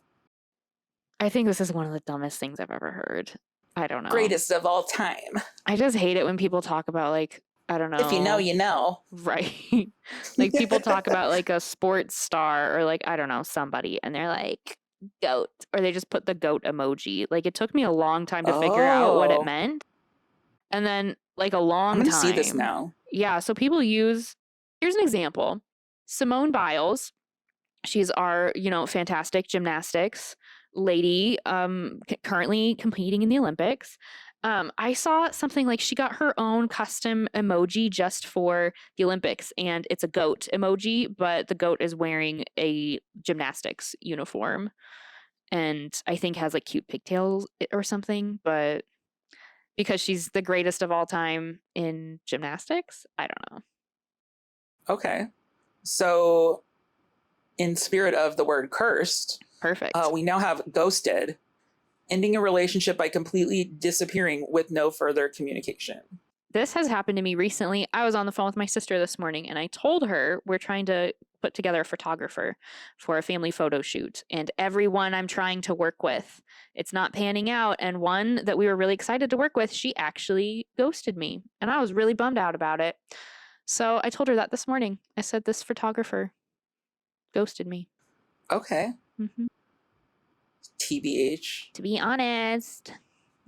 A: I think this is one of the dumbest things I've ever heard. I don't know.
B: Greatest of all time.
A: I just hate it when people talk about like, I don't know.
B: If you know, you know.
A: Right. Like people talk about like a sports star or like, I don't know, somebody, and they're like, goat, or they just put the goat emoji. Like it took me a long time to figure out what it
B: Oh.
A: meant. And then like a long
B: I'm
A: time.
B: going to see this now.
A: Yeah. So people use, here's an example. Simone Biles, she's our, fantastic gymnastics lady, currently competing in the Olympics. I saw something like she got her own custom emoji just for the Olympics, and it's a goat emoji, but the goat is wearing a gymnastics uniform and I think has like cute pigtails or something, but because she's the greatest of all time in gymnastics, I don't know.
B: Okay. So, in spirit of the word cursed,
A: Perfect.
B: we now have ghosted, ending a relationship by completely disappearing with no further communication.
A: This has happened to me recently. I was on the phone with my sister this morning and I told her we're trying to put together a photographer for a family photo shoot. And everyone I'm trying to work with, it's not panning out. And one that we were really excited to work with, she actually ghosted me. And I was really bummed out about it. So I told her that this morning. I said, this photographer ghosted me.
B: Okay.
A: Hmm.
B: TBH.
A: To be honest.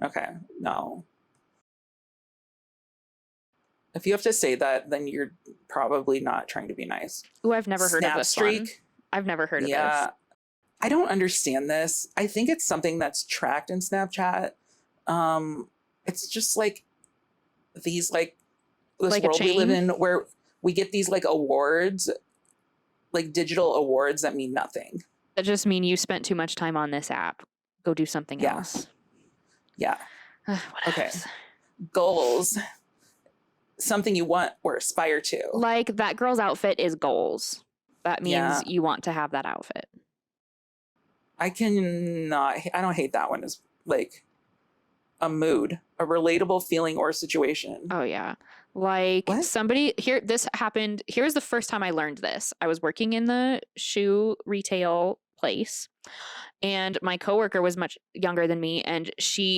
B: Okay. No. If you have to say that, then you're probably not trying to be nice.
A: Ooh, I've never heard of this one. I've never heard of
B: Yeah.
A: this.
B: I don't understand this. I think it's something that's tracked in Snapchat. It's just like these like this
A: Like a
B: world we live
A: chain?
B: in where we get these like awards, like digital awards that mean nothing.
A: That just mean you spent too much time on this app. Go do something
B: Yeah.
A: else.
B: Yeah.
A: What
B: Okay.
A: else?
B: Goals. Something you want or aspire to.
A: Like that girl's outfit is goals. That means
B: Yeah.
A: you want to have that outfit.
B: I don't hate that one as like a mood, a relatable feeling or situation.
A: Oh yeah. Like
B: What?
A: somebody here, this happened. Here's the first time I learned this. I was working in the shoe retail place and my coworker was much younger than me. And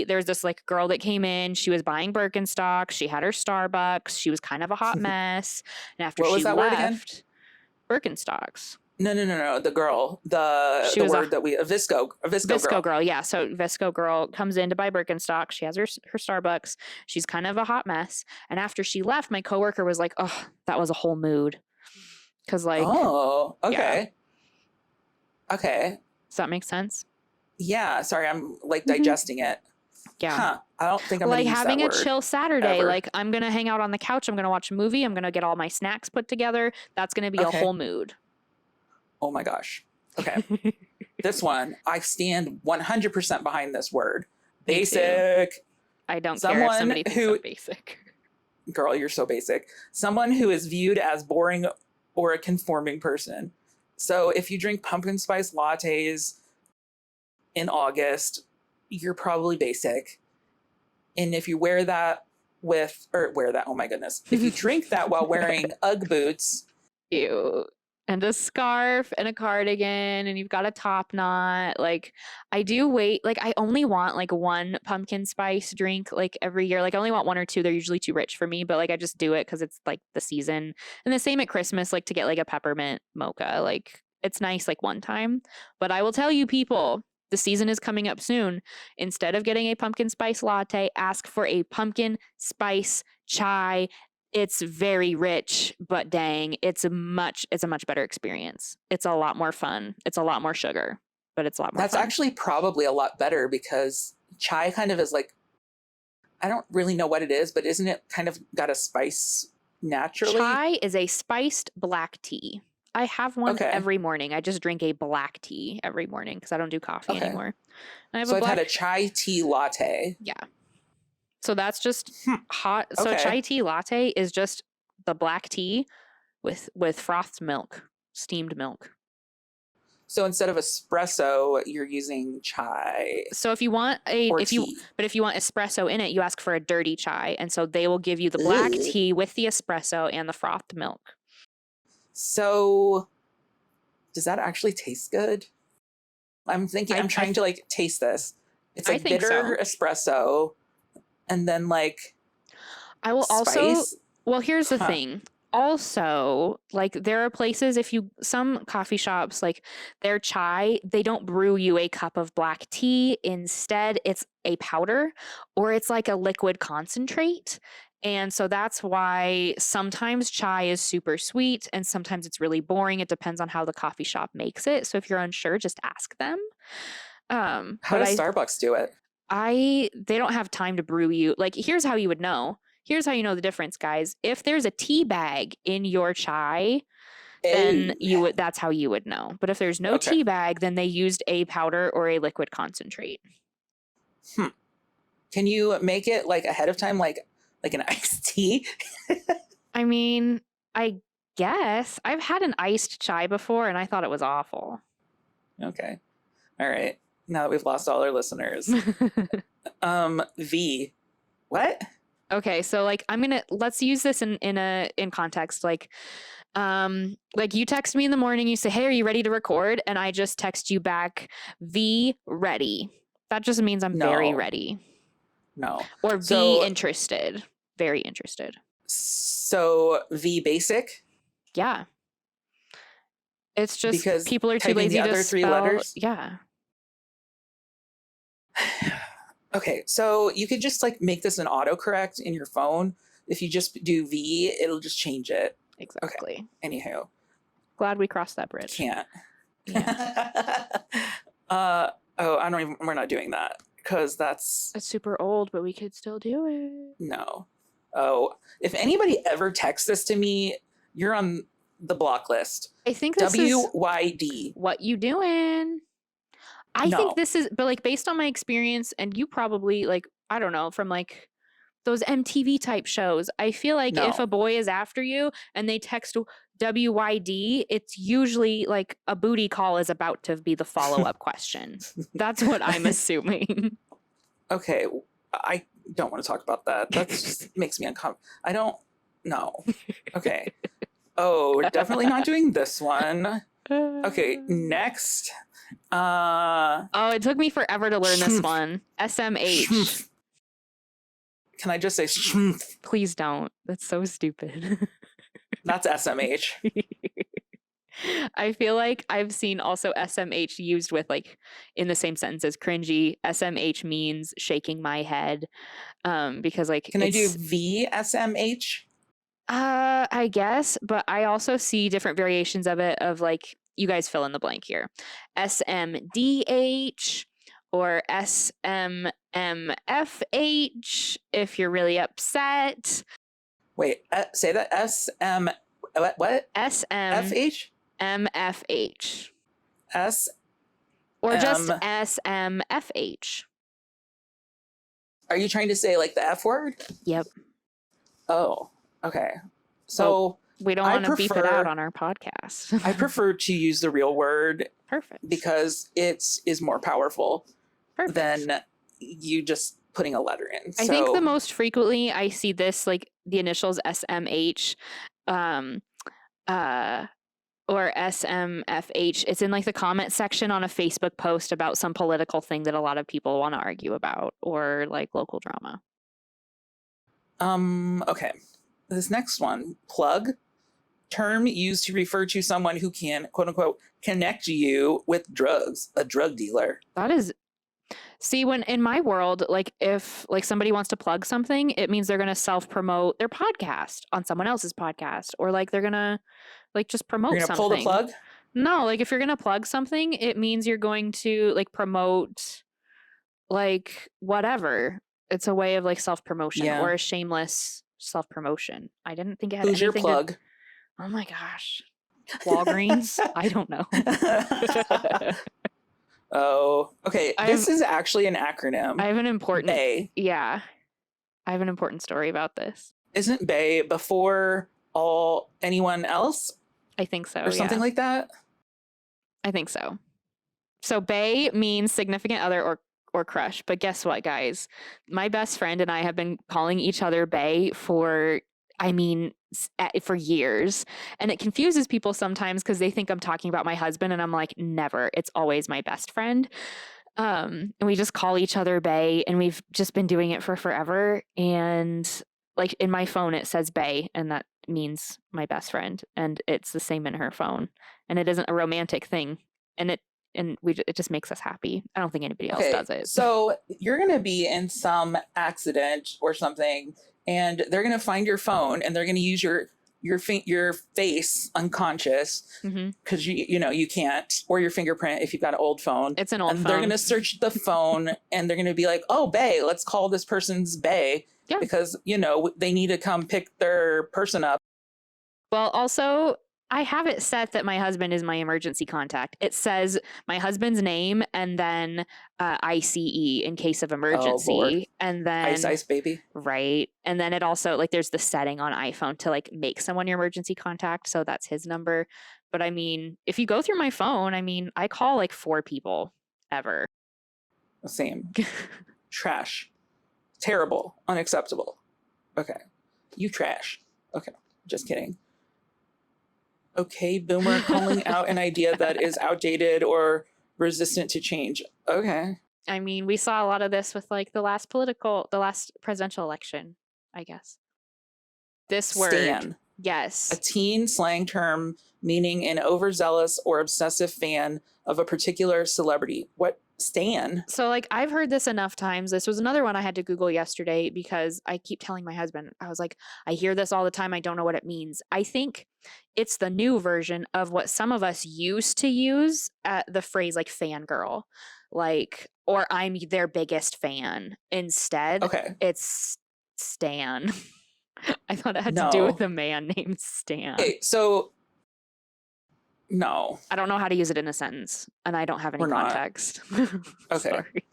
A: there was this like girl that came in, she was buying Birkenstocks. She had her Starbucks. She was kind of a hot mess. And after
B: What was
A: she
B: that word again?
A: left, Birkenstocks.
B: No. The girl.
A: She
B: The
A: was a
B: word that a Visco
A: Visco
B: girl.
A: yeah. So Visco girl comes in to buy Birkenstock. She has her Starbucks. She's kind of a hot mess. And after she left, my coworker was like, "Oh, that was a whole mood." Because like,
B: Oh, okay. Okay.
A: does that make sense?
B: Yeah. Sorry, I'm like
A: Mhm.
B: digesting it.
A: Yeah.
B: Huh. I don't think I'm
A: Like
B: gonna use
A: having
B: that
A: a
B: word
A: chill Saturday,
B: ever.
A: like I'm gonna hang out on the couch, I'm gonna watch a movie, I'm gonna get all my snacks put together. That's gonna be a
B: Okay.
A: whole mood.
B: Oh my gosh. Okay. This one, I stand 100% behind this word.
A: Me too.
B: Basic.
A: I don't care if
B: Someone
A: somebody thinks
B: who-
A: I'm basic.
B: Girl, you're so basic. Someone who is viewed as boring or a conforming person. So if you drink pumpkin spice lattes in August, you're probably basic. And if you wear that oh my goodness. If you drink that while wearing Ugg boots,
A: Ew. And a scarf and a cardigan, and you've got a top knot. Like, I do wait. Like, I only want like one pumpkin spice drink like every year. Like, I only want one or two. They're usually too rich for me, but like, I just do it because it's like the season. And the same at Christmas, like to get like a peppermint mocha. Like, it's nice like one time. But I will tell you, people, the season is coming up soon. Instead of getting a pumpkin spice latte, ask for a pumpkin spice chai. It's very rich, but dang, it's a much better experience. It's a lot more fun. It's a lot more sugar, but it's a lot more
B: that's
A: fun.
B: actually probably a lot better because chai kind of is like, I don't really know what it is, but isn't it kind of got a spice naturally?
A: Chai is a spiced black tea. I have one
B: Okay.
A: every morning. I just drink a black tea every morning because I don't do coffee
B: Okay.
A: anymore. I have
B: So
A: a
B: I've
A: black.
B: had a chai tea latte.
A: Yeah. So that's just hot. So
B: Okay.
A: chai tea latte is just the black tea with frothed milk, steamed milk.
B: So instead of espresso, you're using chai
A: So if you want
B: or
A: if
B: tea.
A: you want espresso in it, you ask for a dirty chai, and so they will give you the black
B: Ugh.
A: tea with the espresso and the frothed milk.
B: So does that actually taste good? I'm thinking, I'm trying to like taste this. It's
A: I
B: like
A: think
B: bitter espresso and then like
A: I will also
B: spice.
A: well, here's the
B: Huh.
A: thing. Also, like there are places some coffee shops, like their chai, they don't brew you a cup of black tea. Instead, it's a powder or it's like a liquid concentrate. And so that's why sometimes chai is super sweet and sometimes it's really boring. It depends on how the coffee shop makes it. So if you're unsure, just ask them.
B: How
A: But
B: does Starbucks do it?
A: they don't have time to brew you. Like, here's how you would know. Here's how you know the difference, guys. If there's a tea bag in your chai, then that's how you would know. But if there's no
B: Okay.
A: tea bag, then they used a powder or a liquid concentrate.
B: Can you make it like ahead of time, like an iced tea?
A: I mean, I guess I've had an iced chai before and I thought it was awful.
B: Okay. All right. Now that we've lost all our listeners. V. What?
A: Okay, so like let's use this in context. Like you text me in the morning, you say, "Hey, are you ready to record?" And I just text you back, "V ready." That just means I'm very
B: No.
A: ready.
B: No.
A: Or V
B: So-
A: interested. Very interested.
B: So V basic?
A: Yeah. It's just
B: Because
A: people are too
B: typing
A: lazy
B: the
A: to
B: other three
A: spell.
B: letters?
A: Yeah.
B: Okay, so you could just like make this an autocorrect in your phone. If you just do V, it'll just change it.
A: Exactly.
B: Anywho,
A: Glad we crossed that bridge.
B: can't.
A: Yeah.
B: We're not doing that because that's
A: It's super old, but we could still do it.
B: no. Oh, if anybody ever texts this to me, you're on the block list.
A: I think this is
B: WYD.
A: what you doing. I
B: No.
A: think this is, but like based on my experience, and you probably like, I don't know, from like those MTV type shows, I feel like if
B: No.
A: a boy is after you and they text WYD, it's usually like a booty call is about to be the follow up question. That's what I'm assuming.
B: Okay, I don't want to talk about that. That just makes me uncomfortable. I don't know. Okay. Oh, we're definitely not doing this one. Okay, next.
A: Oh, it took me forever to learn this one. SMH.
B: Can I just say
A: Please don't. That's so stupid.
B: that's SMH?
A: I feel like I've seen also SMH used with like in the same sentence as cringy. SMH means shaking my head. Because like
B: Can I do
A: it's-
B: VSMH?
A: I guess, but I also see different variations of it of like you guys fill in the blank here. SMDH or SMMFH if you're really upset.
B: Wait, say that. What?
A: SMMFH
B: FH? S
A: or just
B: M.
A: SMFH.
B: Are you trying to say like the F word?
A: Yep.
B: Oh, okay. So
A: We don't
B: I
A: want to beep it
B: prefer-
A: out on our podcast.
B: I prefer to use the real word
A: Perfect.
B: because it is more powerful
A: Perfect.
B: than you just putting a letter in.
A: I think the most frequently I see this like the initials SMH or SMFH. It's in like the comment section on a Facebook post about some political thing that a lot of people want to argue about or like local drama.
B: Okay. This next one, plug, term used to refer to someone who can, quote unquote, connect you with drugs, a drug dealer.
A: That is see when in my world like if like somebody wants to plug something, it means they're going to self-promote their podcast on someone else's podcast or like they're going to like just promote
B: You're going to
A: something.
B: pull the plug?
A: No, like if you're going to plug something, it means you're going to like promote like whatever. It's a way of like self-promotion
B: Yeah.
A: or a shameless self-promotion. I didn't think it had
B: Who's your
A: anything
B: plug?
A: Oh my gosh. Walgreens? I don't know.
B: Oh, okay.
A: I
B: This
A: have-
B: is actually an acronym.
A: I have an important
B: BAE.
A: Yeah. I have an important story about this.
B: Isn't BAE before anyone else
A: I think so.
B: or something like that?
A: I think so. So bae means significant other or crush. But guess what, guys? My best friend and I have been calling each other bae for for years. And it confuses people sometimes because they think I'm talking about my husband and I'm like, never. It's always my best friend. And we just call each other bae and we've just been doing it for forever. And like in my phone, it says bae and that means my best friend. And it's the same in her phone. And it isn't a romantic thing. And it just makes us happy. I don't think anybody else does it.
B: So you're going to be in some accident or something, and they're going to find your phone, and they're going to use your face unconscious because you can't, or your fingerprint if you've got an old phone.
A: It's an old phone.
B: They're going to search the phone, and they're going to be like, "Oh, bae, let's call this person's bae."
A: Yeah.
B: Because they need to come pick their person up.
A: Well, also, I have it set that my husband is my emergency contact. It says my husband's name and then ICE in case of emergency.
B: Lord.
A: And then
B: Ice baby.
A: right. And then it also like there's the setting on iPhone to like make someone your emergency contact. So that's his number. But I mean, if you go through my phone, I call like 4 people ever.
B: Same. Trash. Terrible. Unacceptable. Okay. You trash. Okay. Just kidding. Okay, boomer, calling out an idea that is outdated or resistant to change. Okay.
A: I mean, we saw a lot of this with like the last presidential election, I guess. This word.
B: Stan.
A: Yes.
B: A teen slang term meaning an overzealous or obsessive fan of a particular celebrity. What? Stan?
A: So like I've heard this enough times. This was another one I had to Google yesterday because I keep telling my husband, I was like, I hear this all the time. I don't know what it means. I think it's the new version of what some of us used to use the phrase like fangirl, like, or I'm their biggest fan. Instead,
B: Okay.
A: it's Stan. I thought it had to do
B: No.
A: with a man named Stan.
B: Okay, so no.
A: I don't know how to use it in a sentence, and I don't have any
B: We're not.
A: context.
B: Okay.
A: Sorry.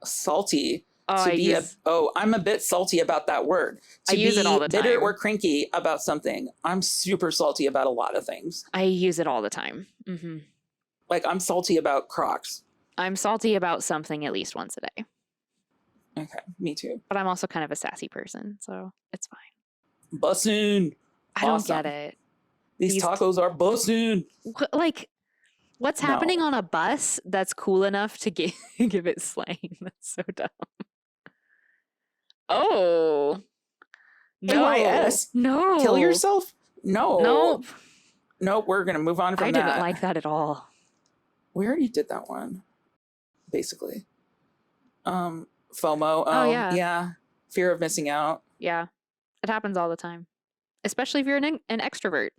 B: Salty.
A: Oh,
B: I'm a bit salty about that word.
A: I use it all the
B: bitter
A: time.
B: or cranky about something. I'm super salty about a lot of things.
A: I use it all the time. Hmm.
B: Like I'm salty about Crocs.
A: I'm salty about something at least once a day,
B: Okay, me too.
A: but I'm also kind of a sassy person, so it's fine.
B: Bussin'.
A: I don't
B: Awesome.
A: get it.
B: These tacos are bussin'.
A: Like, what's
B: No.
A: happening on a bus that's cool enough to give it slang? That's so dumb. Oh. No.
B: AYS?
A: No.
B: Kill yourself? No.
A: Nope.
B: Nope, we're going to move on from
A: I
B: that.
A: didn't like that at all.
B: We already did that one, basically. FOMO.
A: Oh, yeah.
B: Yeah. Fear of missing out.
A: Yeah. It happens all the time. especially if you're an extrovert.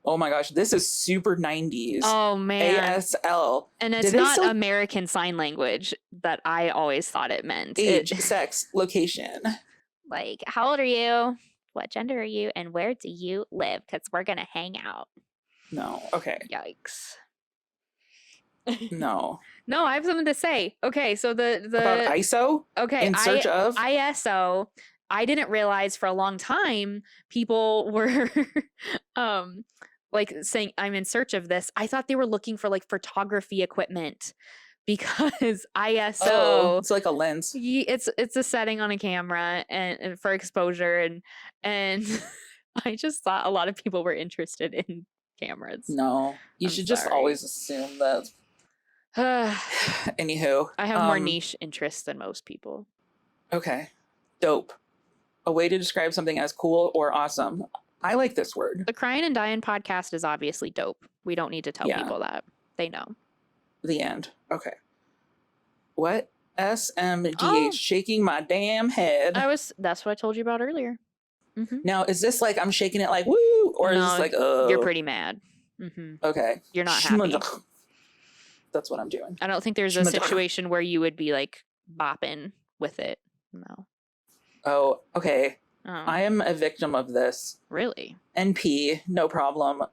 B: Oh my gosh, this is super 90s.
A: Oh man.
B: ASL.
A: And it's
B: Did they
A: not
B: still-
A: American Sign Language that I always thought it meant.
B: Age, sex, location.
A: Like, how old are you? What gender are you? And where do you live? Because we're going to hang out.
B: No. Okay.
A: Yikes.
B: No.
A: No, I have something to say. Okay, so the
B: About ISO?
A: okay,
B: In search of?
A: ISO, I didn't realize for a long time people were like saying I'm in search of this. I thought they were looking for like photography equipment because ISO
B: Oh, it's like a lens.
A: it's a setting on a camera and for exposure and I just thought a lot of people were interested in cameras.
B: No. You
A: I'm
B: should just
A: sorry.
B: always assume that.
A: I
B: Anywho.
A: have more niche interests than most people.
B: Okay. Dope. A way to describe something as cool or awesome. I like this word.
A: The Crying and Dying podcast is obviously dope. We don't need to tell
B: Yeah.
A: people that. They know.
B: The end. Okay. What? SMDH.
A: Oh.
B: Shaking my damn head.
A: That's what I told you about earlier. Mm-hmm.
B: Now, is this like I'm shaking it like woo? Or is
A: No,
B: this like,
A: You're pretty mad. Mm-hmm.
B: Okay.
A: You're not happy.
B: That's what I'm doing.
A: I don't think there's a
B: Schmudge.
A: situation where you would be like bopping with it. No.
B: Oh, okay.
A: Oh,
B: I am a victim of this.
A: really?
B: NP, no problem.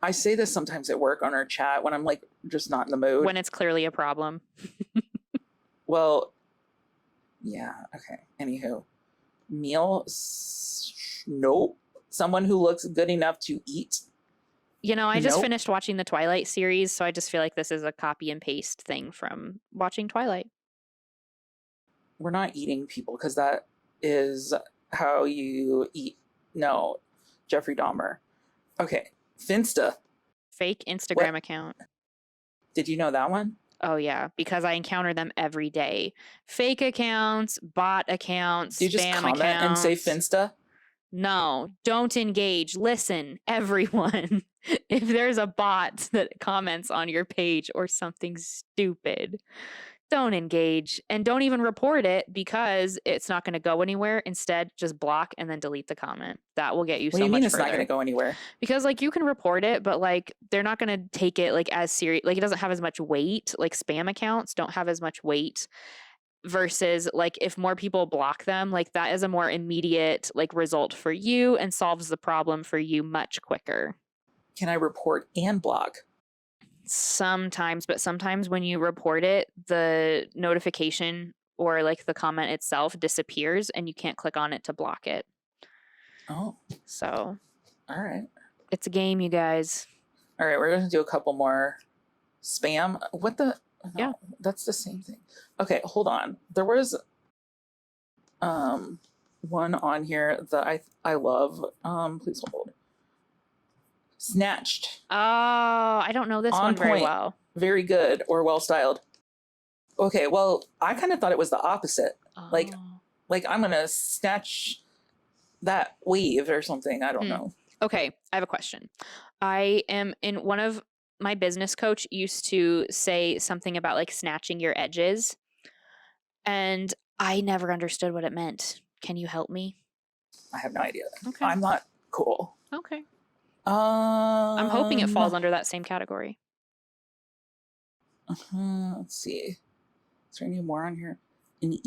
B: I say this sometimes at work on our chat when I'm like just not in the mood.
A: When it's clearly a problem.
B: Well, yeah, okay. Anywho, nope. Someone who looks good enough to eat.
A: You know, I just
B: Nope.
A: finished watching the Twilight series, so I just feel like this is a copy and paste thing from watching Twilight.
B: We're not eating people because that is how you eat. No, Jeffrey Dahmer. Okay, Finsta.
A: Fake Instagram account.
B: Did you know that one?
A: Oh yeah, because I encounter them every day. Fake accounts, bot accounts,
B: Do you just
A: spam
B: comment and
A: accounts.
B: say Finsta?
A: No, don't engage. Listen, everyone. If there's a bot that comments on your page or something stupid, don't engage and don't even report it because it's not going to go anywhere. Instead, just block and then delete the comment. That will get you
B: What do
A: so
B: you
A: much
B: mean it's
A: further.
B: not going to go anywhere?
A: Because like you can report it, but like they're not going to take it like as serious. Like it doesn't have as much weight. Like spam accounts don't have as much weight versus like if more people block them, like that is a more immediate like result for you and solves the problem for you much quicker.
B: Can I report and block?
A: Sometimes, but sometimes when you report it, the notification or like the comment itself disappears and you can't click on it to block it.
B: Oh,
A: So
B: all right.
A: it's a game, you guys.
B: All right, we're going to do a couple more. Spam? What the? No,
A: Yeah.
B: That's the same thing. Okay, hold on. There was one on here that I love. Please hold. Snatched.
A: Oh, I don't know this
B: On
A: one very
B: point.
A: well.
B: Very good or well styled. Okay, well, I kind of thought it was the opposite. Like-
A: Oh.
B: Like I'm going to snatch that wave or something. I don't
A: Hmm.
B: know.
A: Okay, I have a question. I am in one of my business coach used to say something about like snatching your edges, and I never understood what it meant. Can you help me?
B: I have no idea.
A: Okay.
B: I'm not cool.
A: Okay. I'm hoping it falls
B: Um,
A: under that same category.
B: Let's see. Is there any more on here? An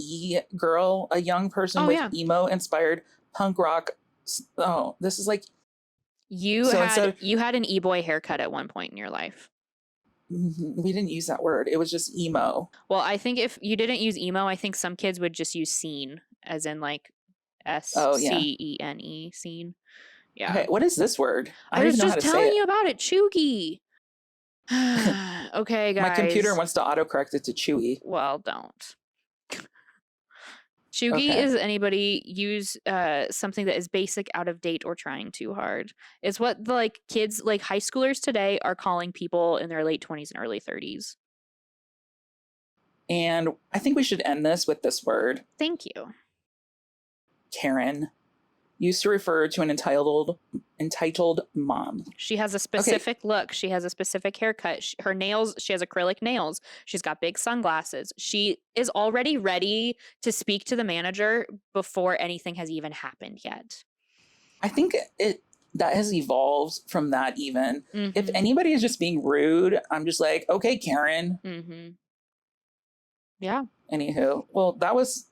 B: girl, a young person
A: Oh,
B: with
A: yeah.
B: emo inspired punk rock. Oh, this is like
A: You
B: So
A: had
B: instead-
A: you had an e-boy haircut at one point in your life.
B: we didn't use that word. It was just emo.
A: Well, I think if you didn't use emo, I think some kids would just use scene, as in like
B: Oh, yeah.
A: SCENE, scene. Yeah.
B: Okay, what is this word?
A: I
B: don't
A: was
B: even know how
A: just
B: to say
A: telling
B: it.
A: you about it, Chuggy. Okay, guys.
B: My computer wants to autocorrect it to Chewy.
A: Well, don't. Chuggy
B: Okay.
A: is anybody use something that is basic, out of date, or trying too hard. It's what the like kids, like high schoolers today, are calling people in their late 20s and early 30s.
B: And I think we should end this with this word.
A: Thank you.
B: Karen. Used to refer to an entitled mom.
A: She has a specific look. She has a specific haircut. Her nails, she has acrylic nails. She's got big sunglasses. She is already ready to speak to the manager before anything has even happened yet.
B: I think that has evolved from that even. If
A: Mhm.
B: anybody is just being rude, I'm just like, okay, Karen.
A: Mhm. Yeah.
B: Anywho, well, that was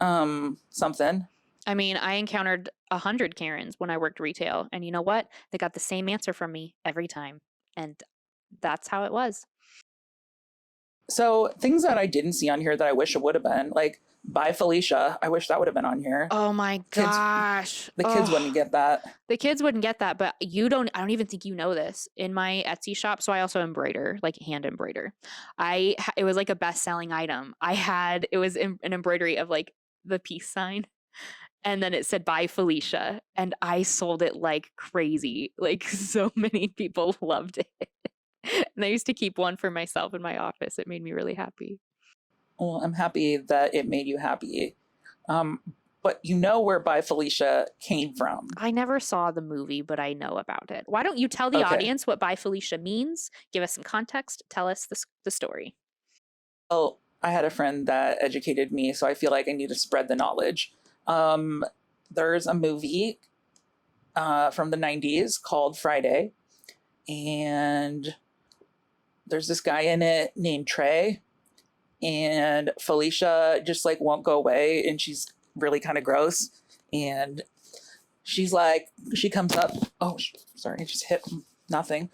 B: something.
A: I mean, I encountered 100 Karens when I worked retail, and you know what? They got the same answer from me every time, and that's how it was.
B: So things that I didn't see on here that I wish it would have been, like Bye Felicia. I wish that would have been on here.
A: Oh my
B: Kids-
A: gosh.
B: The kids
A: Ugh.
B: wouldn't get that.
A: The kids wouldn't get that, but I don't even think you know this. In my Etsy shop, so I also embroider, like hand embroider. It was like a best-selling item. It was an embroidery of like the peace sign, and then it said "Bye Felicia," and I sold it like crazy. Like so many people loved it. And I used to keep one for myself in my office. It made me really happy.
B: Well, I'm happy that it made you happy. But you know where Bye Felicia came from.
A: I never saw the movie, but I know about it. Why don't you tell the
B: Okay.
A: audience what Bye Felicia means? Give us some context. Tell us the story.
B: Well, I had a friend that educated me, so I feel like I need to spread the knowledge. There's a movie from the 90s called Friday, and there's this guy in it named Trey, and Felicia just like won't go away, and she's really kind of gross, and she comes up, sorry, I just hit nothing.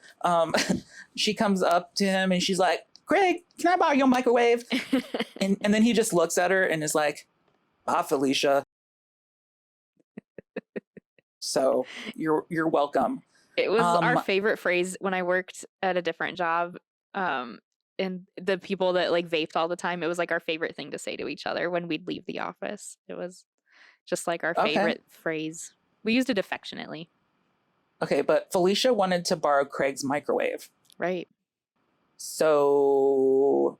B: She comes up to him and she's like, Greg, can I borrow your microwave? and then he just looks at her and is like, ah, Felicia. So you're welcome.
A: It was our favorite phrase when I worked at a different job. And the people that like vaped all the time, it was like our favorite thing to say to each other when we'd leave the office. It was just like our
B: Okay.
A: favorite phrase. We used it affectionately.
B: Okay, but Felicia wanted to borrow Craig's microwave.
A: Right.
B: So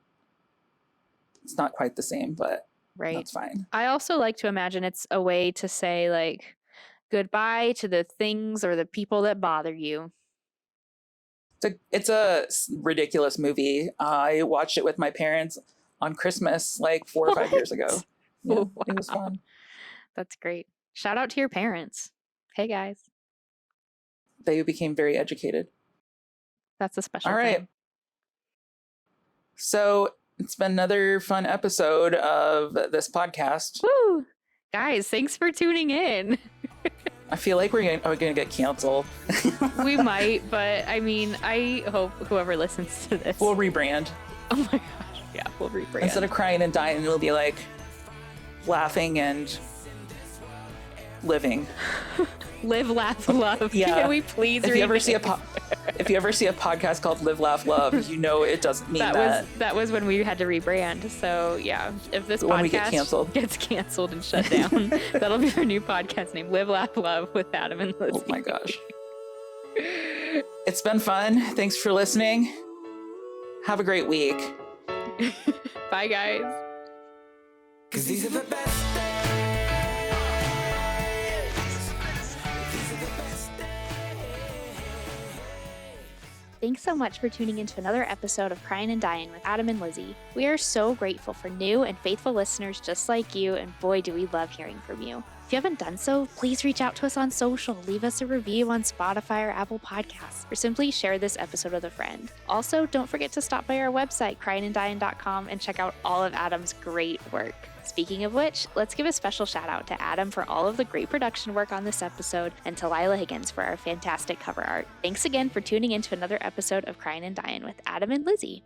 B: it's not quite the same, but
A: Right.
B: that's fine.
A: I also like to imagine it's a way to say like goodbye to the things or the people that bother you.
B: It's a ridiculous movie. I watched it with my parents on Christmas like 4 or 5 years ago.
A: What?
B: Yeah, it was
A: Wow.
B: fun.
A: That's great. Shout out to your parents. Hey guys.
B: They became very educated.
A: That's a special
B: All right.
A: thing.
B: So it's been another fun episode of this podcast.
A: Woo! Guys, thanks for tuning in.
B: I feel like we're gonna get canceled.
A: We might, but I mean, I hope whoever listens to this.
B: We'll rebrand.
A: Oh my gosh. Yeah, we'll rebrand.
B: Instead of crying and dying, it'll be like laughing and living.
A: Live, laugh, love.
B: Yeah.
A: Can we please
B: If you ever see a
A: rename-
B: if you ever see a podcast called Live, Laugh, Love, you know it doesn't mean that.
A: that was when we had to rebrand. So yeah, if this
B: When
A: podcast
B: we get canceled.
A: gets canceled and shut down, that'll be our new podcast name, Live, Laugh, Love with Adam and Lizzie.
B: Oh my gosh. It's been fun. Thanks for listening. Have a great week.
A: Bye guys.
C: 'Cause these are the best days. These are the best days.
A: Thanks so much for tuning into another episode of Crying and Dying with Adam and Lizzie. We are so grateful for new and faithful listeners just like you, and boy, do we love hearing from you. If you haven't done so, please reach out to us on social, leave us a review on Spotify or Apple Podcasts, or simply share this episode with a friend. Also, don't forget to stop by our website, cryinganddying.com, and check out all of Adam's great work. Speaking of which, let's give a special shout out to Adam for all of the great production work on this episode, and to Lila Higgins for our fantastic cover art. Thanks again for tuning in to another episode of Crying and Dying with Adam and Lizzie.